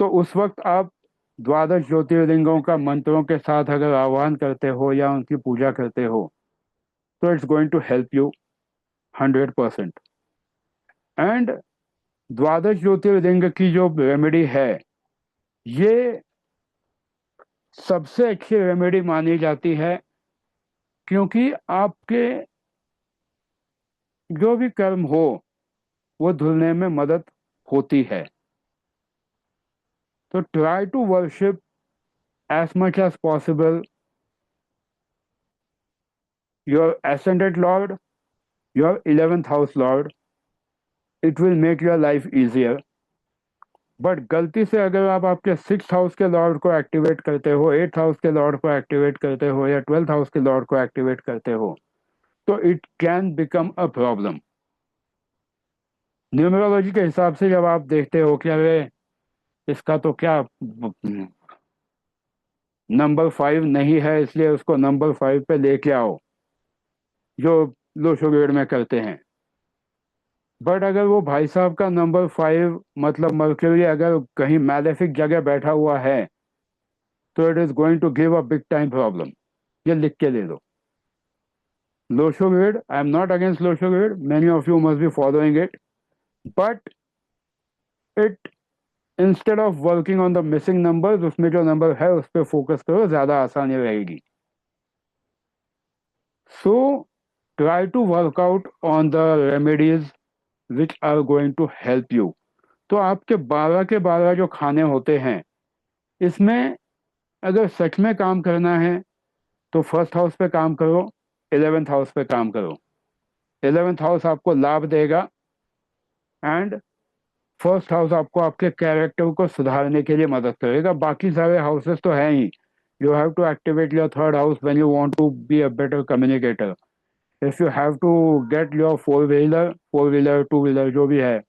तो उस वक्त आप द्वादश ज्योतिर्लिंगों का मंत्रों के साथ अगर आह्वान करते हो या उनकी पूजा करते हो तो it's going to help you 100%। And द्वादश ज्योतिर्लिंग की जो रेमेडी है, ये सबसे अच्छी रेमेडी मानी जाती है, क्योंकि आपके जो भी कर्म हो वो धुलने में मदद होती है। तो try to worship as much as possible your ascended Lord, your 11th house Lord. It will make your life easier. But गलती से अगर आप आपके 6th हाउस के लॉर्ड को एक्टिवेट करते हो, 8th हाउस के लॉर्ड को एक्टिवेट करते हो या 12th हाउस के लॉर्ड को एक्टिवेट करते हो, तो it can become a problem. Numerology के हिसाब से जब आप देखते हो कि अरे इसका तो क्या नंबर 5 नहीं है, इसलिए उसको नंबर 5 पे लेके आओ, जो लोशोगेड में करते हैं। बट अगर वो भाई साहब का नंबर 5 मतलब मर्क्यूरी अगर कहीं मैलेफिक जगह बैठा हुआ है तो it is going to give a big time problem. ये लिख के ले लो। Lo Shu grid, I am not against Lo Shu grid, many of you must be following it, but it instead of working on the missing numbers, उसमें जो number है उस पर फोकस करो, ज्यादा आसानी रहेगी। So try to work out on the remedies which are going to help you. तो आपके 12 के 12 जो खाने होते हैं, इसमें अगर सच में काम करना है तो फर्स्ट हाउस पे काम करो, 11th हाउस पे काम करो। 11th हाउस आपको लाभ देगा एंड फर्स्ट हाउस आपको आपके कैरेक्टर को सुधारने के लिए मदद करेगा। बाकी सारे हाउसेस तो हैं ही। You have to activate your third house when you want to be a better communicator. If you have to get your four wheeler two wheeler जो भी है,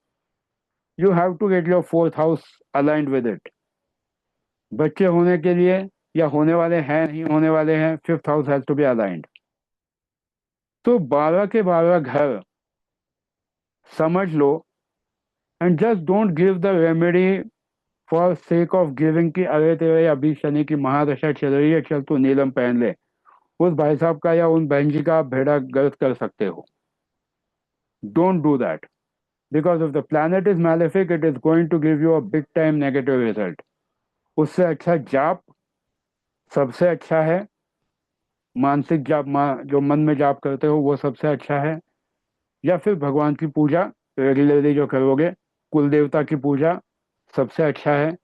you have to get your fourth house aligned with it. बच्चे होने के लिए या होने वाले हैं, नहीं होने वाले हैं, 5th house has to be aligned. तो 12 के 12 घर समझ लो, and just don't give the remedy for sake of giving कि अरे तेरे अभी शनि की महादशा चल रही है, चल तू नीलम पहन ले। उस भाई साहब का या उन बहन जी का आप भेड़ा गर्द कर सकते हो। Don't do that, because if the planet is malefic, it is going to give you a big time negative result. उससे अच्छा जाप सबसे अच्छा है, मानसिक जाप जो मन में जाप करते हो वो सबसे अच्छा है, या फिर भगवान की पूजा रेगुलरली जो करोगे, कुल देवता की पूजा सबसे अच्छा है।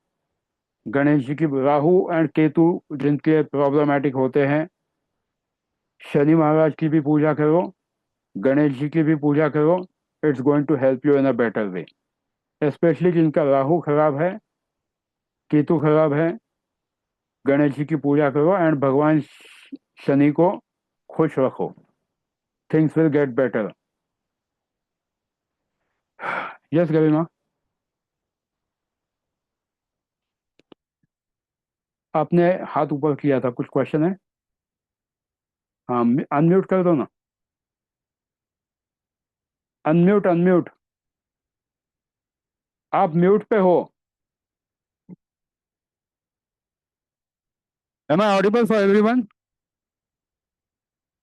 गणेश जी की, राहु एंड केतु जिनके प्रॉब्लमेटिक होते हैं, शनि महाराज की भी पूजा करो, गणेश जी की भी पूजा करो। It's going to help you in a better way. Especially जिनका राहु खराब है, केतु खराब है, गणेश जी की पूजा करो एंड भगवान शनि को खुश रखो। Things will get better. Yes Garima, आपने हाथ ऊपर किया था, कुछ क्वेश्चन है? हाँ, अनम्यूट कर दो ना। अनम्यूट अनम्यूट, आप म्यूट पे हो। Am I audible for everyone?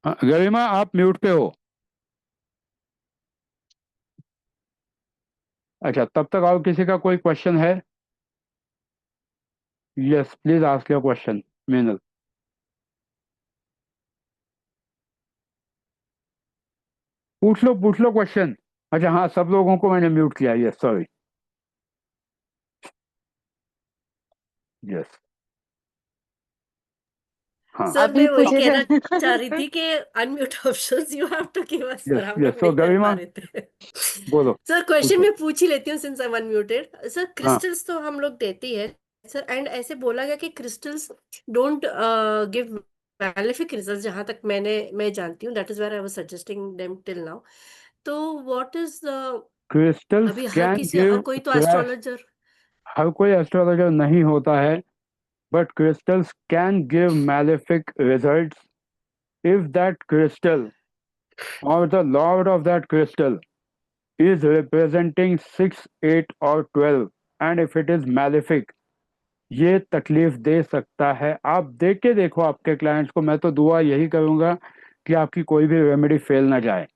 Garima आप म्यूट पे हो। अच्छा, तब तक और किसी का कोई क्वेश्चन है? Yes, please ask your question, Meenal. पूछ लो क्वेश्चन। अच्छा हाँ, सब लोगों को मैंने म्यूट किया। Yes, sorry. यस। हाँ। सर अभी मैं वही पूछे कहना सर। चाह रही थी कि unmute options you have to give us, sir yes हम यस, लोग सो नहीं कर पा गरिमा रहे थे। बोलो, सर क्वेश्चन पूछो। मैं पूछ ही लेती हूँ since I am unmuted. Sir हाँ क्रिस्टल्स तो हम लोग देते ही है सर, एंड ऐसे बोला गया कि crystals don't give malefic result, जहां तक मैं जानती हूँ, that is where I was suggesting them till now. तो व्हाट इज क्रिस्टल्स अभी कैन गिव, हर कोई तो एस्ट्रोलॉजर। हर कोई एस्ट्रोलॉजर नहीं होता है, but crystals can give malefic results if that crystal or the lord of that crystal is representing 6, 8 or 12, and if it is malefic, ये तकलीफ दे सकता है। आप देख के देखो आपके क्लाइंट्स को। मैं तो दुआ यही करूंगा कि आपकी कोई भी रेमेडी फेल ना जाए,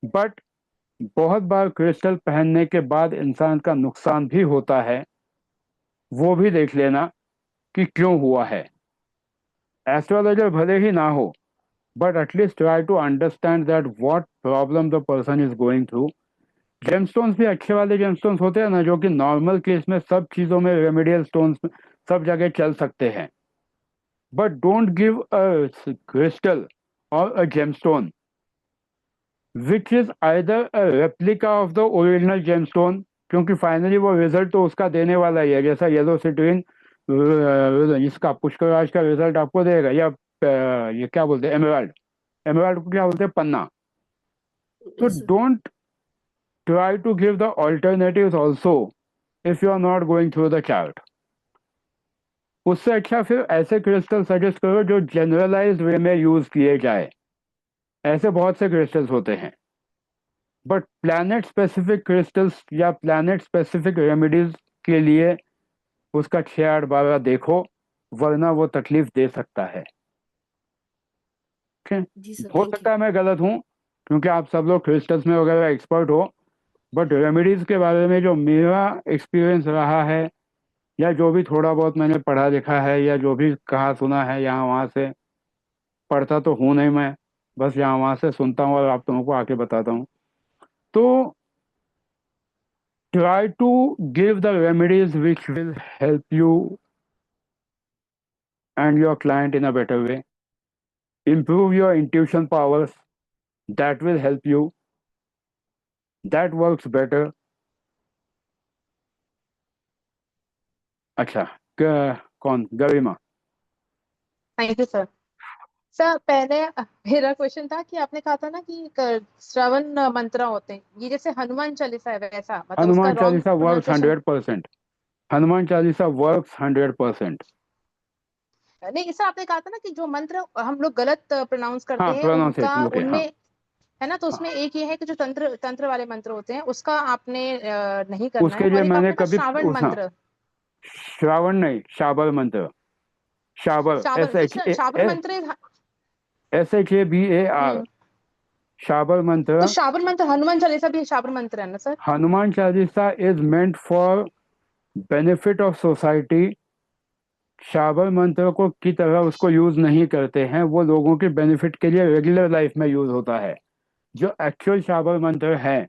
बट बहुत बार क्रिस्टल पहनने के बाद इंसान का नुकसान भी होता है, वो भी देख लेना कि क्यों हुआ है। एस्ट्रोलॉजर भले ही ना हो, but at least try to understand that what problem the person is going through. Gemstones भी अच्छे वाले जेमस्टोन्स होते हैं ना, जो कि नॉर्मल केस में सब चीज़ों में रेमेडियल स्टोन्स सब जगह चल सकते हैं, but don't give a crystal or a gemstone which is either a replica of the original gemstone, क्योंकि फाइनली वो रिजल्ट तो उसका देने वाला ही है। जैसा येलो सिट्रीन इसका पुष्कराज का रिजल्ट आपको देगा, या ये क्या बोलते हैं, एमराल्ड, एमराल्ड को क्या बोलते हैं, पन्ना। So don't try to give the alternatives also if you are not going through the chart. उससे अच्छा फिर ऐसे क्रिस्टल सजेस्ट करो जो जनरलाइज्ड वे में यूज किए जाए। ऐसे बहुत से क्रिस्टल्स होते हैं, बट प्लैनेट स्पेसिफिक क्रिस्टल्स या प्लैनेट स्पेसिफिक रेमेडीज के लिए उसका 6, 8, 12 देखो, वरना वो तकलीफ दे सकता है। जी सर, हो थैंक सकता है मैं गलत हूँ, क्योंकि आप सब लोग क्रिस्टल्स में वगैरह एक्सपर्ट हो, बट रेमेडीज के बारे में जो मेरा एक्सपीरियंस रहा है, या जो भी थोड़ा बहुत मैंने पढ़ा लिखा है, या जो भी कहा सुना है, यहाँ वहाँ से, पढ़ता तो हूँ नहीं मैं, बस यहाँ वहाँ से सुनता हूँ और आप लोगों को आके बताता हूँ। तो try to give the remedies which will help you and your client in a better way. improve your intuition powers, that will help you, that works better. अच्छा, कौन, Garima? Thank you sir. Sir पहले मेरा question था कि आपने कहा था ना कि श्रवण मंत्र होते हैं, ये जैसे हनुमान चालीसा है वैसा, मतलब उसका Hanuman wrong Chalisa works pronunciation? 100%। Hanuman Chalisa works 100%। नहीं सर, आपने कहा था ना कि जो मंत्र हम लोग गलत प्रोनाउंस करते हाँ, हैं उनका, प्रोनाउंसिएशन ओके। उनमें हाँ है ना, तो उसमें एक ये है कि जो तंत्र तंत्र वाले मंत्र होते हैं उसका आपने नहीं करना है। उसके लिए और एक मैंने आपने कहा कभी श्रावण हाँ, मंत्र। श्रावण नहीं, शाबर मंत्र। शाबर, शाबर तो शाबर मंत्र SHABAR, शाबर मंत्र। तो शाबर मंत्र हनुमान चालीसा भी शाबर मंत्र है ना sir? Hanuman Chalisa is meant for benefit of society. Chabahar मंत्र को की तरह उसको यूज नहीं करते हैं, वो लोगों के बेनिफिट के लिए रेगुलर लाइफ में यूज होता है। जो एक्चुअल शाबर मंत्र है,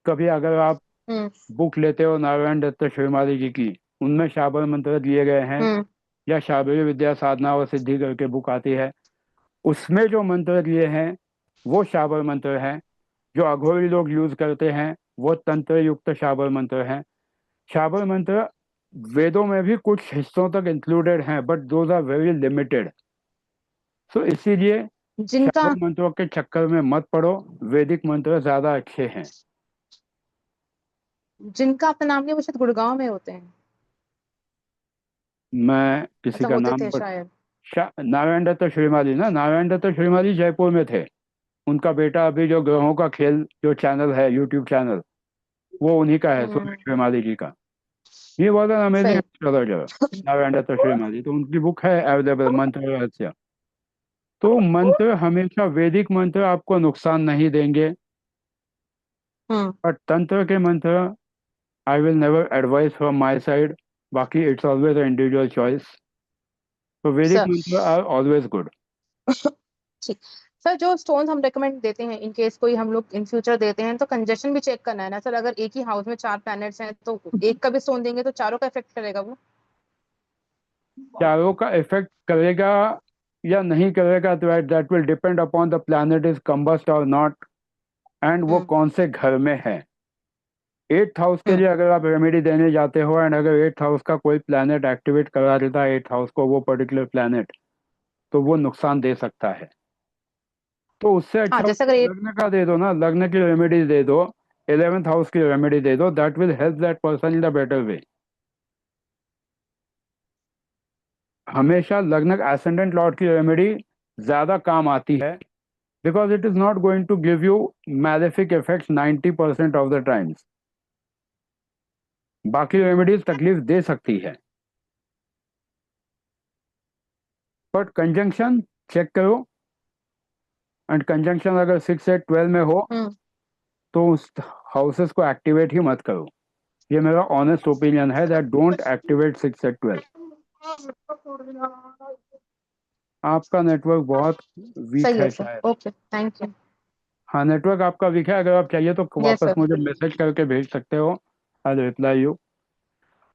कभी अगर आप हम्म बुक लेते हो नारायण दत्त श्रीमाली जी की, उनमें शाबर मंत्र दिए गए हैं, हम्म या शाबरी विद्या साधना और सिद्धि करके बुक आती है, उसमें जो मंत्र दिए हैं वो शाबर मंत्र हैं। जो अघोरी लोग यूज करते हैं वो तंत्र युक्त शाबर मंत्र हैं। शाबर मंत्र वेदों में भी कुछ हिस्सों तक इंक्लूडेड हैं, but those are very limited. So इसीलिए जिनका शाबर मंत्रों के चक्कर में मत पड़ो, वैदिक मंत्र ज्यादा अच्छे हैं। जिनका आपने नाम लिया वो शायद गुड़गांव में होते हैं, मैं किसी ऐसा का होते नाम थे शायद। नारायण दत्त श्रीमाली ना, नारायण दत्त श्रीमाली जयपुर में थे। उनका बेटा अभी जो ग्रहों का खेल जो चैनल है, यूट्यूब चैनल, वो उन्हीं का है, सूर्य हम्म श्रीमाली जी का। ये बहुत अमेजिंग सही। एस्ट्रोलॉजर नारायण दत्त श्रीमाली, तो उनकी बुक है अवेलेबल, मंत्र रहस्य। तो मंत्र हमेशा, वैदिक मंत्र आपको नुकसान नहीं देंगे, हम्म बट तंत्र के मंत्र I will never advise from my side. बाकी it's always a individual choice. तो Vedic sir mantra are always good. ठीक। सर जो स्टोन्स हम रेकमेंड देते हैं इन केस कोई हम लोग इन फ्यूचर देते हैं तो कंजेशन भी चेक करना है ना सर, अगर एक ही हाउस में 4 प्लैनेट्स हैं तो एक का भी स्टोन देंगे तो चारों का इफेक्ट करेगा वो? चारों का इफेक्ट करेगा या नहीं करेगा तो that will depend upon the planet is combust और नॉट, एंड वो कौन से घर में है। 8th हाउस के लिए अगर आप रेमेडी देने जाते हो एंड अगर 8th हाउस का कोई प्लैनेट एक्टिवेट करा देता है 8th हाउस को वो पर्टिकुलर प्लैनेट, तो वो नुकसान दे सकता है। तो उससे हाँ अच्छा जैसे अगर लग्न का दे दो ना, लग्न की रेमेडी दे दो, 11th हाउस की रेमेडी दे दो, that will help that person in the better way. हमेशा लग्न एसेंडेंट लॉर्ड की रेमेडी ज्यादा काम आती है, because it is not going to give you malefic effects 90% of the times. बाकी रेमेडीज तकलीफ दे सकती है, बट कंजंक्शन चेक करो, एंड कंजंक्शन अगर 6 से 12 में हो तो उस हाउसेस को एक्टिवेट ही मत करो। ये मेरा ऑनेस्ट ओपिनियन है दैट डोंट एक्टिवेट 6 से 12। आपका नेटवर्क बहुत वीक सही है है सर, शायद। Okay thank you. हाँ, नेटवर्क आपका वीक है, अगर आप चाहिए तो यस वापस सर। मुझे मैसेज करके भेज सकते हो, आई रिप्लाई यू।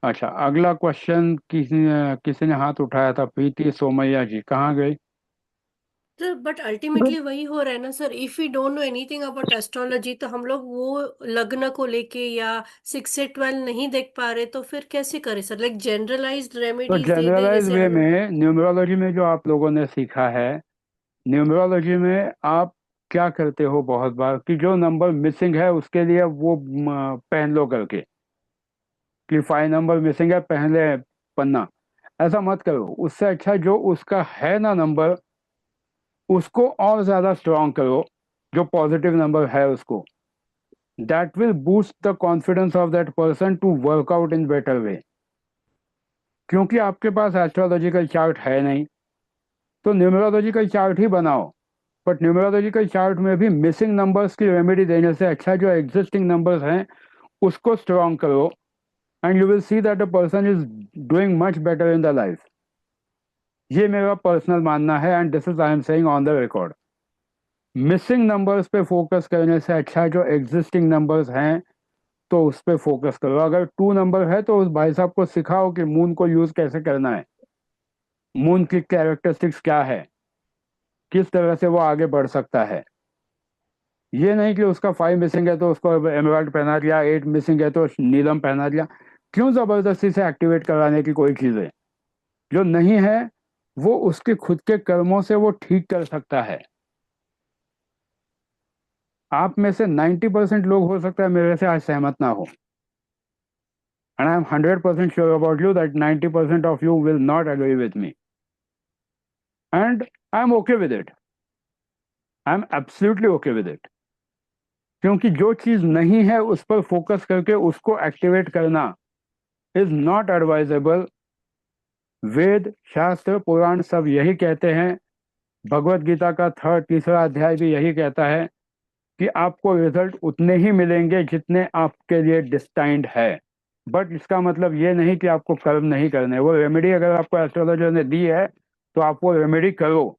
अच्छा, अगला क्वेश्चन किसी ने हाथ उठाया था, प्रीति सोमैया जी, कहाँ गई? सर बट अल्टीमेटली वही हो रहा है ना sir, if we don't know anything about astrology तो हम लोग वो लग्न को लेके या 6 से 12 नहीं देख पा रहे तो फिर कैसे करें सर? लाइक जनरलाइज्ड तो रेमेडीज दे दे जनरलाइज जैसे वे में न्यूमरोलॉजी में जो आप लोगों ने सीखा है, न्यूमरोलॉजी में आप क्या करते हो बहुत बार कि जो नंबर मिसिंग है उसके लिए वो पहन लो करके कि 5 नंबर मिसिंग है पहले पन्ना। ऐसा मत करो, उससे अच्छा जो उसका है ना नंबर उसको और ज्यादा स्ट्रॉन्ग करो, जो पॉजिटिव नंबर है उसको। That will boost the confidence of that person to work out in better way. क्योंकि आपके पास एस्ट्रोलॉजिकल चार्ट है नहीं, तो न्यूमरोलॉजिकल चार्ट ही बनाओ, बट न्यूमरोलॉजिकल चार्ट में भी मिसिंग नंबर्स की रेमेडी देने से अच्छा जो एग्जिस्टिंग नंबर्स हैं उसको स्ट्रॉन्ग करो, and you will see that the person is doing much better in the life. ये मेरा पर्सनल मानना है, and this is I am saying on the record. Missing numbers पे फोकस करने से अच्छा जो एग्जिस्टिंग नंबर्स हैं तो उस पर फोकस करो। अगर 2 नंबर है तो उस भाई साहब को सिखाओ कि मून को यूज कैसे करना है, मून की कैरेक्टरिस्टिक्स क्या है, किस तरह से वो आगे बढ़ सकता है। ये नहीं कि उसका 5 मिसिंग है तो उसको एमराल्ड पहना दिया, 8 मिसिंग है तो नीलम पहना दिया। क्यों जबरदस्ती से एक्टिवेट कराने की कोई चीजें जो नहीं है वो उसके खुद के कर्मों से वो ठीक कर सकता है। आप में से 90% लोग हो सकता है मेरे से आज सहमत ना हो, and I am 100% sure about you that 90% of you will not agree with me, and I am okay with it, I am absolutely okay with it. क्योंकि जो चीज नहीं है उस पर फोकस करके उसको एक्टिवेट करना इज नॉट एडवाइजेबल। वेद शास्त्र पुराण सब यही कहते हैं, भगवत गीता का 3rd-3रा अध्याय भी यही कहता है कि आपको रिजल्ट उतने ही मिलेंगे जितने आपके लिए डिस्टाइंड है। बट इसका मतलब ये नहीं कि आपको कर्म नहीं करने। वो रेमेडी अगर आपको एस्ट्रोलॉजर ने दी है तो आप वो रेमेडी करो,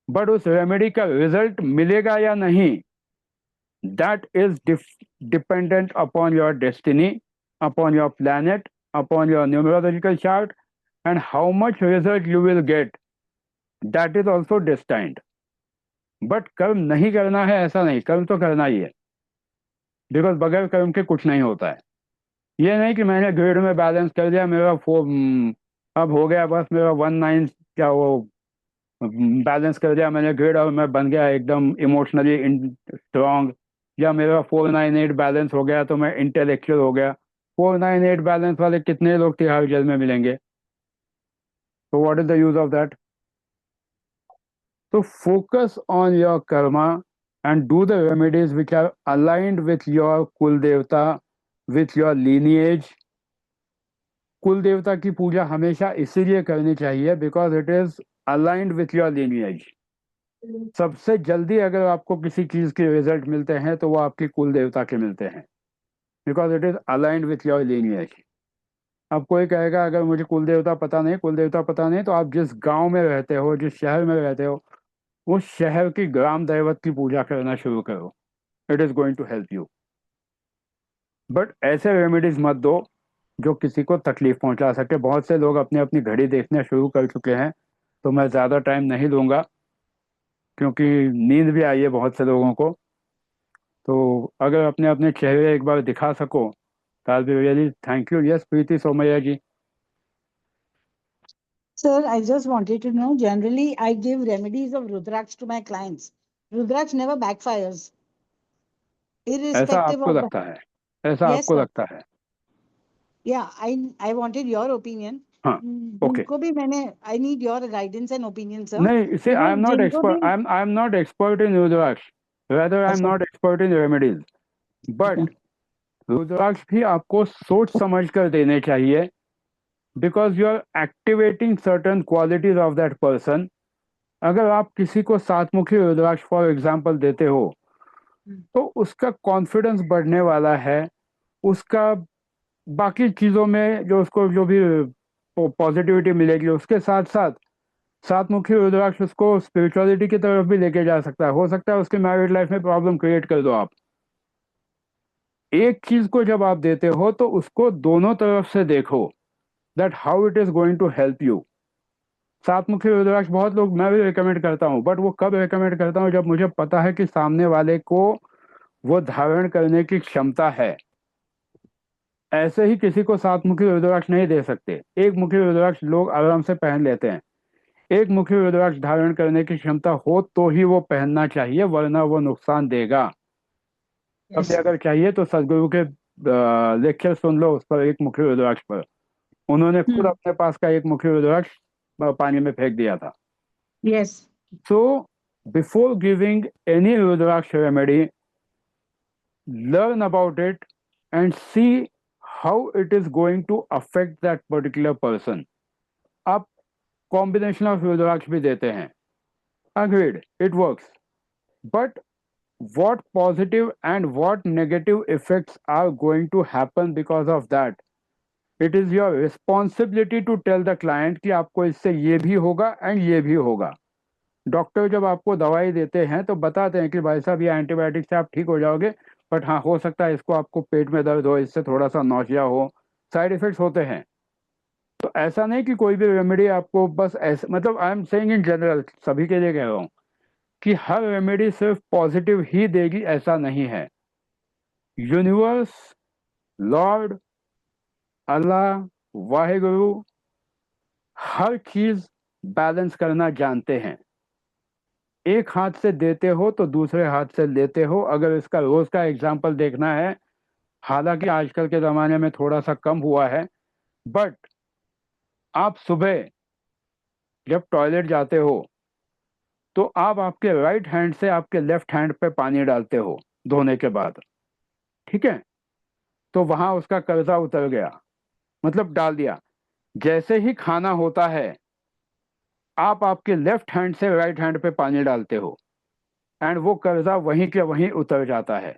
बट उस रेमेडी का रिजल्ट मिलेगा या नहीं, that is dependent upon your destiny, upon your planet, upon your numerological chart, and how much result you will get, that is also destined। But कर्म नहीं करना है ऐसा नहीं, कर्म तो करना ही है, बिकॉज बगैर कर्म के कुछ नहीं होता है। ये नहीं कि मैंने ग्रेड में बैलेंस कर दिया, मेरा अब हो गया बस, मेरा 19 क्या वो बैलेंस कर दिया मैंने ग्रेड और मैं बन गया एकदम इमोशनली स्ट्रांग, या मेरा 498 बैलेंस हो गया तो मैं इंटेलेक्चुअल हो गया। 498 बैलेंस वाले कितने लोग तिहाड़ जेल में मिलेंगे? तो what is the use of that? So focus on your karma and do the remedies which are aligned with your कुल देवता, with your lineage। कुल देवता की पूजा हमेशा इसीलिए करनी चाहिए because it is aligned with your lineage। सबसे जल्दी अगर आपको किसी चीज के रिजल्ट मिलते हैं तो वो आपकी कुल देवता के मिलते हैं, because it is aligned with your lineage। अब कोई कहेगा अगर मुझे कुल देवता पता नहीं, कुल देवता पता नहीं, तो आप जिस गांव में रहते हो, जिस शहर में रहते हो, उस शहर की ग्राम दैवत की पूजा करना शुरू करो। It is going to help you. But ऐसे रेमेडीज मत दो जो किसी को तकलीफ पहुंचा सके। बहुत से लोग अपनी अपनी घड़ी देखना शुरू कर चुके हैं, तो मैं ज़्यादा टाइम नहीं लूँगा क्योंकि नींद भी आई है बहुत से लोगों को। तो अगर अपने अपने चेहरे एक बार दिखा सको तो I be really thank you. Yes Preeti Somaiya ji. Sir, I just wanted to know, generally I give remedies of Rudraksh to my clients. Rudraksh never backfires, ऐसा irrespective आपको of the. लगता है? ऐसा Yes, आपको sir. लगता है? Yeah, I wanted your opinion. हाँ, okay. जिनको भी मैंने, I need your guidance and opinion, sir. नहीं, see, I जो am not जिनको expert. भी. I am not expert in Rudraksh. Rather, I am अच्छा, not expert in remedies. ठीक But है. रुद्राक्ष भी आपको सोच समझ कर देने चाहिए, because you are activating certain qualities of that person. अगर आप किसी को सातमुखी रुद्राक्ष फॉर एग्जाम्पल देते हो तो उसका कॉन्फिडेंस बढ़ने वाला है, उसका बाकी चीज़ों में जो उसको जो भी पॉजिटिविटी मिलेगी, उसके साथ साथ सातमुखी रुद्राक्ष उसको स्पिरिचुअलिटी की तरफ भी लेके जा सकता है। हो सकता है उसके मैरिड लाइफ में प्रॉब्लम क्रिएट कर दो आप। एक चीज को जब आप देते हो तो उसको दोनों तरफ से देखो, that how it is going to help you. सातमुखी रुद्राक्ष बहुत लोग, मैं भी रिकमेंड करता हूँ, बट वो कब रिकमेंड करता हूँ जब मुझे पता है कि सामने वाले को वो धारण करने की क्षमता है। ऐसे ही किसी को सातमुखी रुद्राक्ष नहीं दे सकते। एक मुखी रुद्राक्ष लोग आराम से पहन लेते हैं। एक मुखी रुद्राक्ष धारण करने की क्षमता हो तो ही वो पहनना चाहिए, वरना वो नुकसान देगा। कभी अगर चाहिए तो सदगुरु के लेक्चर सुन लो उस पर, एक मुखी रुद्राक्ष पर। उन्होंने खुद अपने पास का एक मुखी रुद्राक्ष पानी में फेंक दिया था। Yes. So before giving any Rudraksh remedy, learn about it and see how it is going to affect that particular person. आप combination of Rudraksh भी देते हैं, agreed, it works, but what positive and what negative effects are going to happen because of that, it is your responsibility to tell the client कि आपको इससे ये भी होगा एंड ये भी होगा। डॉक्टर जब आपको दवाई देते हैं तो बताते हैं कि भाई साहब ये एंटीबायोटिक से आप ठीक हो जाओगे, बट हाँ हो सकता है इसको आपको पेट में दर्द हो, इससे थोड़ा सा नौसिया हो, साइड इफेक्ट्स होते हैं। तो ऐसा नहीं कि कोई भी रेमेडी आपको बस ऐसे, मतलब आई एम सेइंग इन जनरल, सभी के लिए कह रहा हूँ कि हर रेमेडी सिर्फ पॉजिटिव ही देगी, ऐसा नहीं है। यूनिवर्स, लॉर्ड, अल्लाह, वाहेगुरु हर चीज बैलेंस करना जानते हैं। एक हाथ से देते हो तो दूसरे हाथ से लेते हो। अगर इसका रोज का एग्जाम्पल देखना है, हालांकि आजकल के ज़माने में थोड़ा सा कम हुआ है, बट आप सुबह जब टॉयलेट जाते हो तो आप आपके राइट हैंड से आपके लेफ्ट हैंड पे पानी डालते हो धोने के बाद, ठीक है? तो वहाँ उसका कर्जा उतर गया, मतलब डाल दिया। जैसे ही खाना होता है आप आपके लेफ्ट हैंड से राइट हैंड पे पानी डालते हो एंड वो कर्जा वहीं के वहीं उतर जाता है।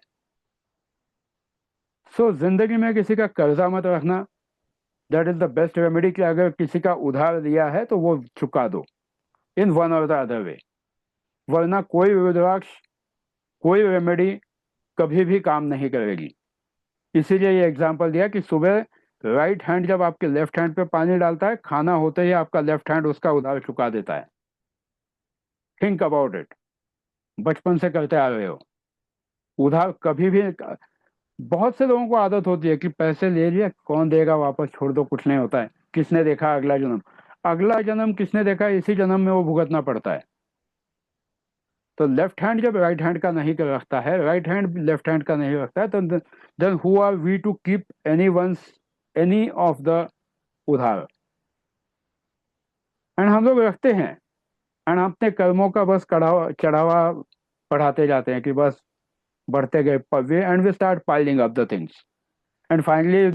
सो जिंदगी में किसी का कर्जा मत रखना। That is the best remedy कि अगर किसी का उधार लिया है तो वो चुका दो इन वन और द अदर वे, वरना कोई रुद्राक्ष, कोई रेमेडी कभी भी काम नहीं करेगी। इसीलिए ये एग्जांपल दिया कि सुबह राइट हैंड जब आपके लेफ्ट हैंड पे पानी डालता है, खाना होते ही आपका लेफ्ट हैंड उसका उधार चुका देता है। थिंक अबाउट इट, बचपन से करते आ रहे हो। उधार कभी भी, बहुत से लोगों को आदत होती है कि पैसे ले लिए, कौन देगा वापस, छोड़ दो, कुछ नहीं होता है, किसने देखा अगला जन्म। अगला जन्म किसने देखा, इसी जन्म में वो भुगतना पड़ता है। तो लेफ्ट हैंड जब राइट हैंड का नहीं कर रखता है, राइट हैंड लेफ्ट हैंड का नहीं रखता है, तो then who are we to keep any of the उधार। एंड हम लोग रखते हैं एंड अपने कर्मों का बस चढ़ावा बढ़ाते जाते हैं कि बस बढ़ते गए and we start piling up the things and finally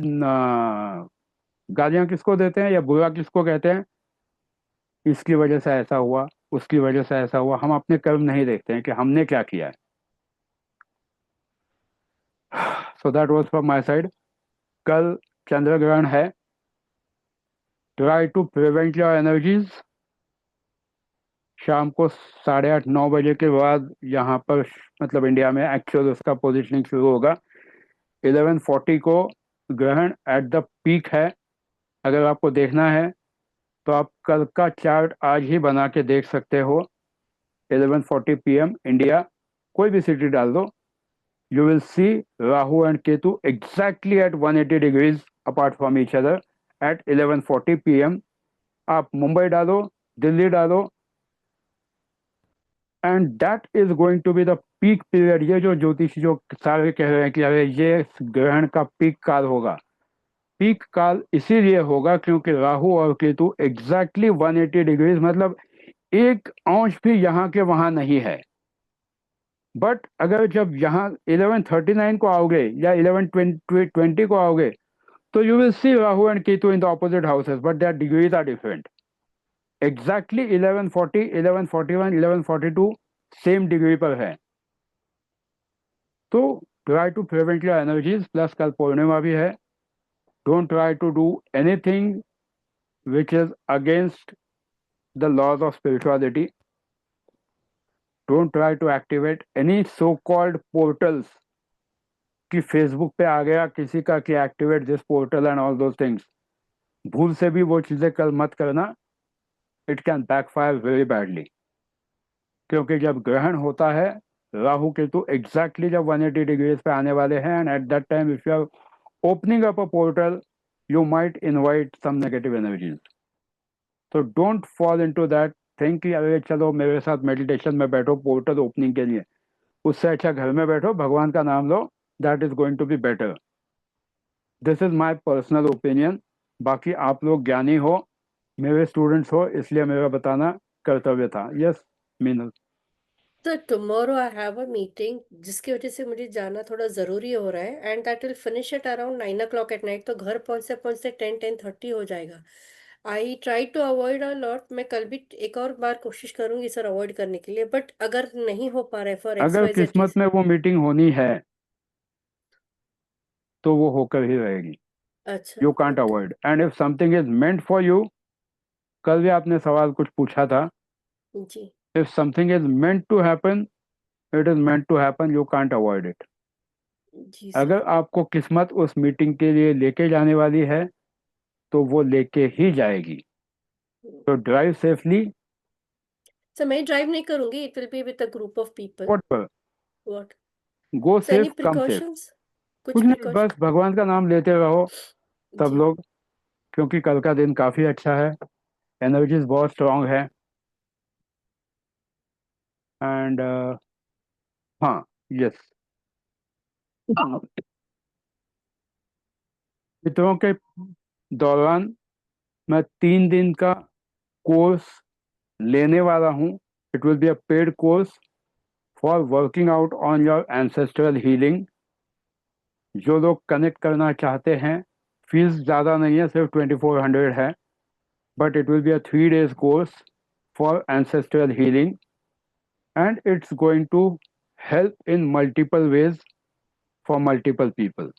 गालियां किसको देते हैं या बुरा किसको कहते हैं, इसकी वजह से ऐसा हुआ, उसकी वजह से ऐसा हुआ। हम अपने कर्म नहीं देखते हैं कि हमने क्या किया है। So that was from my side. कल चंद्र ग्रहण है, try to prevent your energies. शाम को 8:30-9 बजे के बाद यहाँ पर मतलब इंडिया में एक्चुअल उसका पोजिशनिंग शुरू होगा। 11:40 को ग्रहण एट द पीक है। अगर आपको देखना है तो आप कल का चार्ट आज ही बना के देख सकते हो। 11:40 PM इंडिया, कोई भी सिटी डाल दो, you will see Rahu and Ketu exactly at 180 degrees apart from each other at 11:40 PM. आप मुंबई डालो, दिल्ली डालो, and that is going to be the peak period। ये जो ज्योतिषी जो सारे कह रहे हैं कि अरे ये ग्रहण का पीक काल होगा, पीक काल इसीलिए होगा क्योंकि राहु और केतु exactly 180 डिग्रीज, मतलब 1 अंश भी यहाँ के वहाँ नहीं है। बट अगर जब यहाँ 11:39 को आओगे या 11:20 को आओगे तो you will see Rahu and Ketu in the opposite houses, but their degrees are different. Exactly 11:40, 11:41, 11:42 same degree पर है। तो try to prevent your energies. Plus कल पूर्णिमा भी है। Don't try to do anything which is against the laws of spirituality. Don't try to activate any so called portals कि Facebook पे आ गया किसी का कि activate this portal and all those things. भूल से भी वो चीज़ें कल मत करना। It can backfire very badly, क्योंकि जब ग्रहण होता है राहु केतु एग्जैक्टली जब 180 डिग्रीज पे आने वाले हैं, and at that time if you are opening up a portal you might invite some negative energies. तो don't fall into that think कि अरे चलो मेरे साथ मेडिटेशन में बैठो पोर्टल ओपनिंग के लिए। उससे अच्छा घर में बैठो, भगवान का नाम लो, that is going to be better. This is my personal opinion. बाकी आप लोग ज्ञानी हो, मेरे स्टूडेंट्स हो, इसलिए मेरा बताना कर्तव्य था। यस मीनल। तो tomorrow I have a meeting जिसकी वजह से मुझे जाना थोड़ा ज़रूरी हो रहा है, and that will finish at around 9 o'clock at night. तो घर पहुँचते पहुँचते 10-10:30 हो जाएगा। I try to avoid a lot. मैं कल भी एक और बार कोशिश करूंगी सर अवॉइड करने के लिए, बट अगर नहीं हो पा रहा है फॉर अगर XYZ किस्मत में वो मीटिंग होनी है तो वो होकर ही रहेगी। अच्छा you can't okay avoid, and if something is meant for you, कल भी आपने सवाल कुछ पूछा था, जी if something is meant to happen it is meant to happen, you can't avoid it. जी अगर सर। आपको किस्मत उस मीटिंग के लिए लेके जाने वाली है तो वो लेके ही जाएगी। तो ड्राइव सेफली। सर मैं ड्राइव नहीं करूंगी, it will be with a group of people. Whatever, what go sir, any safe come safe. Precautions? कुछ कुछ नहीं, प्रिकॉशन? बस भगवान का नाम लेते रहो सब जी लोग, क्योंकि कल का दिन काफी अच्छा है, एनर्जीज बहुत स्ट्रांग है। एंड हाँ, यस, मित्रों के दौरान मैं 3 दिन का कोर्स लेने वाला हूँ। It will be a paid course for working out on your ancestral healing. जो लोग कनेक्ट करना चाहते हैं, फीस ज़्यादा नहीं है, सिर्फ 2400 है, but it will be a 3 days course for ancestral healing and it's going to help in multiple ways for multiple people.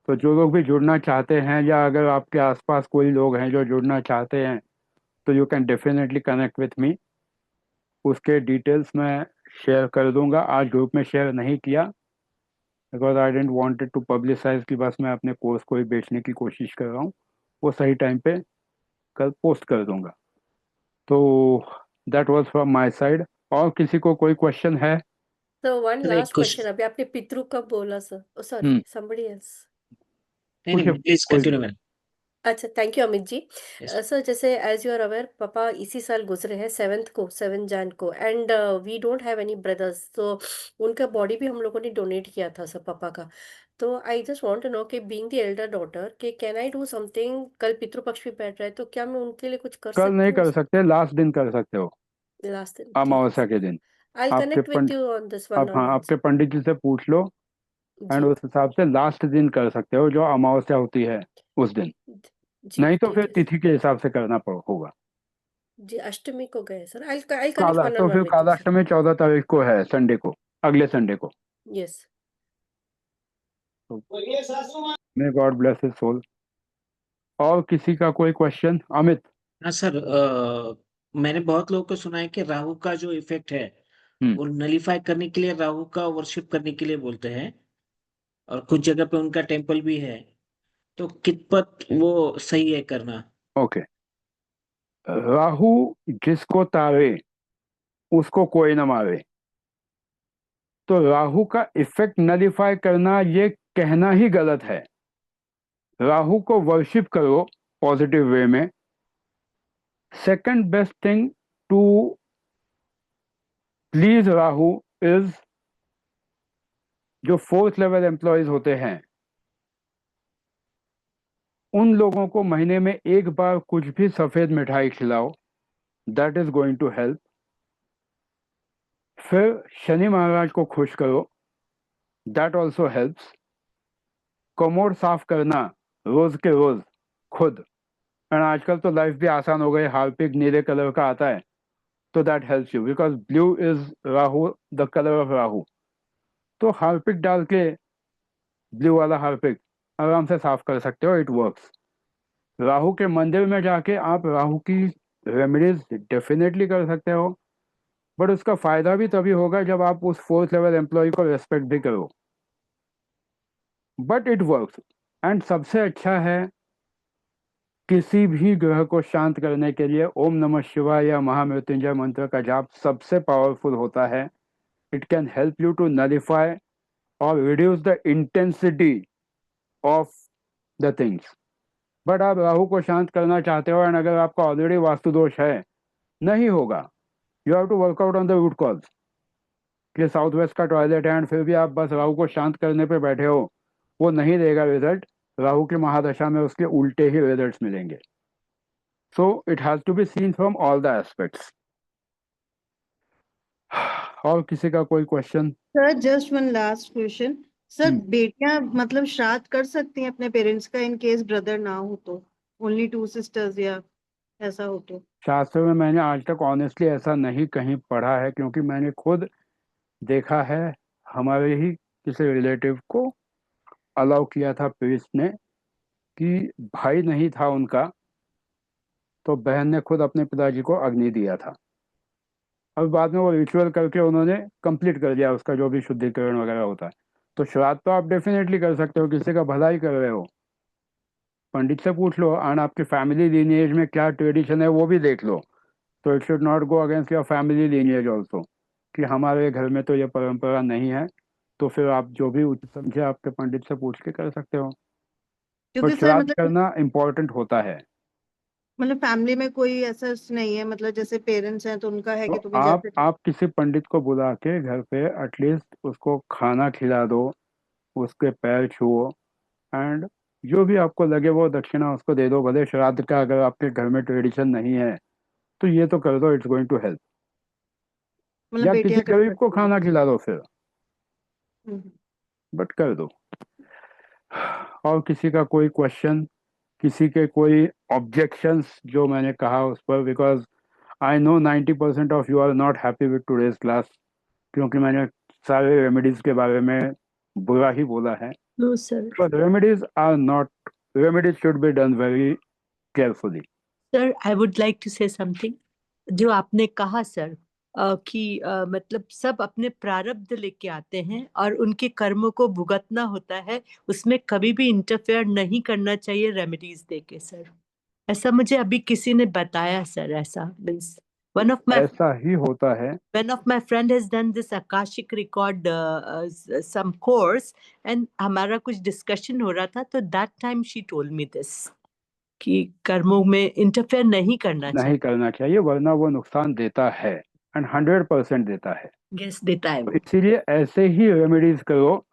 तो जो लोग भी जुड़ना चाहते हैं, या अगर आपके आसपास कोई लोग हैं जो जुड़ना चाहते हैं, तो you can definitely connect with me. उसके डिटेल्स मैं शेयर कर दूंगा। आज ग्रुप में शेयर नहीं किया because I didn't wanted to publicize कि बस मैं अपने कोर्स को ही बेचने की कोशिश कर रहा हूँ। वो सही टाइम पे कल पोस्ट कर दूंगा। तो that was from my side. और किसी को कोई क्वेश्चन है? सर वन सर एक लास्ट क्वेश्चन। क्वेश्चन। अभी आपने पितृ कब बोला सर? Oh sorry, somebody else. नहीं पूछिए, नहीं, प्लीज कोई कंटिन्यू मैम। अच्छा, thank you Amit ji. Yes sir जैसे एज यू आर अवेयर पापा इसी साल गुजरे हैं 7 जैन को, and we don't have any brothers, तो उनका बॉडी भी हम लोगों ने डोनेट किया था सर पापा का। तो I just want to know कि बीइंग द एल्डर डॉटर के कैन आई डू समथिंग? कल पितृपक्ष भी बैठ रहा है, तो क्या मैं उनके लिए कुछ कर कल सकती नहीं हूँ कर सकते, लास्ट दिन कर सकते हो, लास्ट दिन? ठीक है अमावस्या सर, के दिन। आई आपके connect with you on this one आप, ऑन हाँ, वन आपके पंडित जी से पूछ लो, एंड जी उस हिसाब से लास्ट दिन कर सकते हो जो अमावस्या होती है उस दिन। जी नहीं तो ठीक फिर है तिथि के हिसाब से करना होगा। जी। अष्टमी को गए सर, आई कनेक्ट काला वन तो ऑन वन फिर विथ यू सर। कालाष्टमी 14 तारीख को है, संडे को, अगले संडे को। Yes. May God bless his soul. और किसी का कोई क्वेश्चन? अमित। हाँ सर, मैंने बहुत लोगों को सुना है कि राहु का जो इफेक्ट है हम्म। वो नलीफाई करने के लिए राहु का वर्शिप करने के लिए बोलते हैं, और कुछ जगह पे उनका टेम्पल भी है, तो कितपत वो सही है करना? ओके। राहु जिसको तारे उसको कोई न मारे, तो राहु का इफेक्ट नलीफाई करना ये कहना ही गलत है। राहु को वर्शिप करो पॉजिटिव वे में। Second best thing to please Rahu is, जो 4th लेवल एम्प्लॉयज होते हैं उन लोगों को महीने में एक बार कुछ भी सफेद मिठाई खिलाओ, that is going to help. फिर शनि महाराज को खुश करो, दैट ऑल्सो हेल्प्स। कमोड साफ करना रोज के रोज खुद, एंड आजकल तो लाइफ भी आसान हो गई, हार्पिक नीले कलर का आता है, तो that helps you because blue is Rahu, the colour of Rahu. तो हार्पिक डाल के, ब्लू वाला हार्पिक आराम से साफ कर सकते हो, इट वर्क्स। राहु के मंदिर में जाके आप राहु की रेमेडीज डेफिनेटली कर सकते हो, बट उसका फायदा भी तभी होगा जब आप उस 4th लेवल एम्प्लॉय को रेस्पेक्ट भी करो, बट इट वर्क्स। एंड सबसे अच्छा है किसी भी ग्रह को शांत करने के लिए ओम नमः शिवाय या महामृत्युंजय मंत्र का जाप सबसे पावरफुल होता है। It can help you to nullify or reduce the intensity of the things. But आप राहु को शांत करना चाहते हो एंड अगर आपका ऑलरेडी वास्तु दोष है, नहीं होगा। You have to work out on the root cause कि साउथ वेस्ट का टॉयलेट है एंड फिर भी आप बस राहु को शांत करने पे बैठे हो, वो नहीं देगा रिजल्ट। राहु की महादशा में उसके उल्टे ही रिजल्ट्स मिलेंगे। So it has to be seen from all the aspects. और किसी का कोई question? Sir just one last question sir, बेटियां मतलब श्राद्ध कर सकती हैं अपने पेरेंट्स का इन केस ब्रदर ना हो तो, ओनली 2 सिस्टर्स या ऐसा हो तो? शास्त्र में मैंने आज तक ऑनेस्टली ऐसा नहीं कहीं पढ़ा है, क्योंकि मैंने खुद देखा है हमारे ही किसी रिलेटिव को अलाउ किया था प्रीस्ट ने, कि भाई नहीं था उनका, तो बहन ने खुद अपने पिताजी को अग्नि दिया था। अब बाद में वो रिचुअल करके उन्होंने कंप्लीट कर दिया उसका जो भी शुद्धिकरण वगैरह होता है। तो श्राद्ध तो आप डेफिनेटली कर सकते हो, किसी का भला ही कर रहे हो। पंडित से पूछ लो एंड आपकी फैमिली लीनिएज में क्या ट्रेडिशन है वो भी देख लो। तो it should not go against your family lineage also, कि हमारे घर में तो ये परंपरा नहीं है। तो फिर आप जो भी उचित समझे आपके पंडित से पूछ के कर सकते हो, क्योंकि बट सर श्राद्ध मतलब करना इम्पोर्टेंट होता है। फैमिली में कोई ऐसा नहीं है, मतलब जैसे पेरेंट्स हैं तो उनका है कि तो तुम्हें जैसे आप किसी पंडित को बुला के घर पे एटलीस्ट उसको खाना खिला दो, उसके पैर छुओ, एंड जो भी आपको लगे वो दक्षिणा उसको दे दो। भले श्राद्ध का अगर आपके घर में ट्रेडिशन नहीं है तो ये तो कर दो, इट्स गोइंग टू हेल्प। मतलब या किसी बेटियां कर गरीब को सकती हैं? खाना खिला दो फिर, हम्म। बट कर दो। और किसी का कोई क्वेश्चन, किसी के कोई ऑब्जेक्शंस जो मैंने कहा उस पर? Because I know 90% of you are not happy with today's class, क्योंकि मैंने सारे रेमेडीज के बारे में बुरा ही बोला है। No sir. But remedies should be done very carefully. Sir I would like to say something. जो आपने कहा सर कि मतलब सब अपने प्रारब्ध लेके आते हैं और उनके कर्मों को भुगतना होता है, उसमें कभी भी इंटरफेयर नहीं करना चाहिए रेमेडीज देके सर। ऐसा मुझे अभी किसी ने बताया सर। ऐसा मीन्स ऐसा ही होता है। one of my friend has done this Akashic record some course and हमारा कुछ डिस्कशन हो रहा था, तो that time she told me this कि कर्मों में इंटरफेयर नहीं करना नहीं करना चाहिए, वरना वो नुकसान देता है एंड 100% देता है। गैस देता है तो वो। इसीलिए ऐसे ही रेमेडीज करो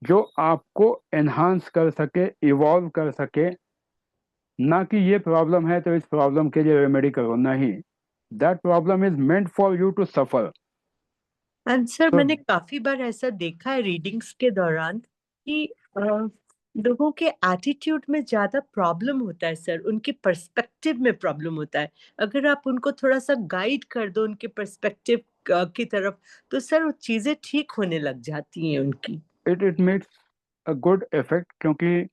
जो आपको एनहांस कर सके, इवॉल्व कर सके। ना कि ये प्रॉब्लम है तो इस प्रॉब्लम के लिए रेमेडी करो, नहीं। That problem is meant for you to suffer. And sir तो मैंने काफी बार ऐसा देखा है रीडिंग्स के दौरान कि लोगों के एटीट्यूड में ज्यादा प्रॉब्लम होता है सर, उनके पर्सपेक्टिव में प्रॉब्लम होता है। अगर आप उनको थोड़ा सा गाइड कर दो उनके पर्सपेक्टिव की तरफ, तो सर वो चीजें ठीक होने लग जाती हैं उनकी। It makes a good effect, क्योंकि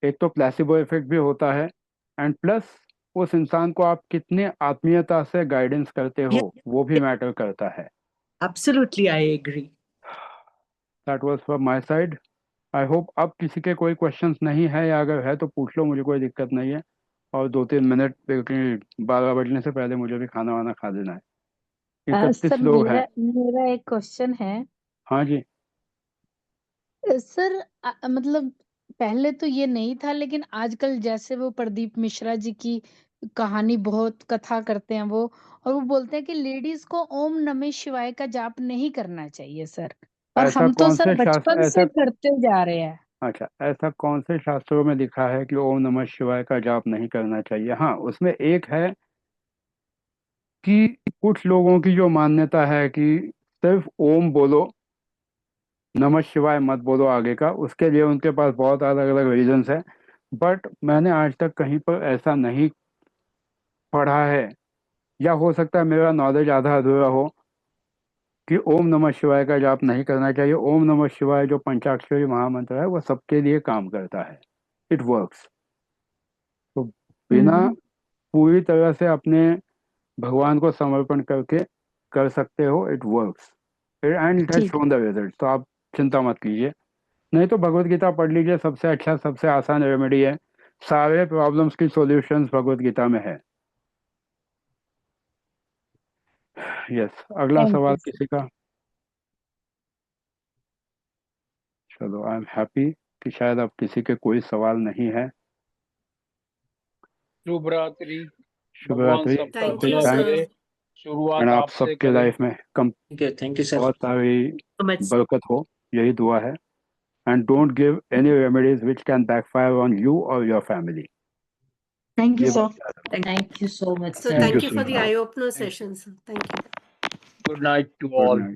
एक तो प्लेसिबो इफेक्ट भी होता है, एंड प्लस उस इंसान को आप कितने आत्मीयता से गाइडेंस करते हो वो भी मैटर करता है। Absolutely, I agree. That was from my side. I hope अब किसी के कोई क्वेश्चंस नहीं है, या अगर है तो पूछ लो, मुझे कोई दिक्कत नहीं है। और 2-3 मिनट, क्योंकि 12 बजने से पहले मुझे भी खाना वाना खा देना है। 31 सर लोग हैं। मेरा एक क्वेश्चन है हाँ जी। सर। मतलब पहले तो ये नहीं था, लेकिन आजकल जैसे वो प्रदीप मिश्रा जी की कहानी बहुत कथा करते हैं वो, और वो बोलते हैं कि लेडीज को ओम नमः शिवाय का जाप नहीं करना चाहिए सर, और ऐसा हम तो कौन सर से शास्त्र, बचपन ऐसा से करते जा रहे हैं। अच्छा, ऐसा कौन से शास्त्रों में लिखा है कि ओम नमः शिवाय का जाप नहीं करना चाहिए? हाँ, उसमें एक है कि कुछ लोगों की जो मान्यता है कि सिर्फ ओम बोलो, नमः शिवाय मत बोलो आगे का, उसके लिए उनके पास बहुत अलग अलग रीजंस है। बट मैंने आज तक कहीं पर ऐसा नहीं पढ़ा है, या हो सकता है मेरा नॉलेज आधा अधूरा हो, कि ओम नमः शिवाय का जाप नहीं करना चाहिए। ओम नमः शिवाय जो पंचाक्षरी महामंत्र है वो सबके लिए काम करता है, इट वर्क्स। तो बिना पूरी तरह से अपने भगवान को समर्पण करके कर सकते हो, it works and it has ठीक शोन द रिजल्ट। तो आप चिंता मत कीजिए। नहीं तो भगवत गीता पढ़ लीजिए, सबसे अच्छा सबसे आसान रेमेडी है। सारे प्रॉब्लम्स की सॉल्यूशंस भगवत गीता में है। यस, अगला थैंक सवाल यू। किसी का? चलो, आई एम हैप्पी कि शायद अब किसी के कोई सवाल नहीं है। शुभ रात्रि। शुभ भगवान रात्रि। सबका थैंक यू भला थैंक करे। सर। शुरुआत एंड आप आपसे सबके करें। लाइफ में कम थैंक यू सर। बहुत सारी So much. बरकत हो, यही दुआ है। And don't give any remedies which can backfire on you और योर फैमिली। Thank you, ये sir. बात याद रखना। Thank you so much, So sir. Thank you thank you so for the much. eye-opener session, sir. Thank you. Good night to good all. Night.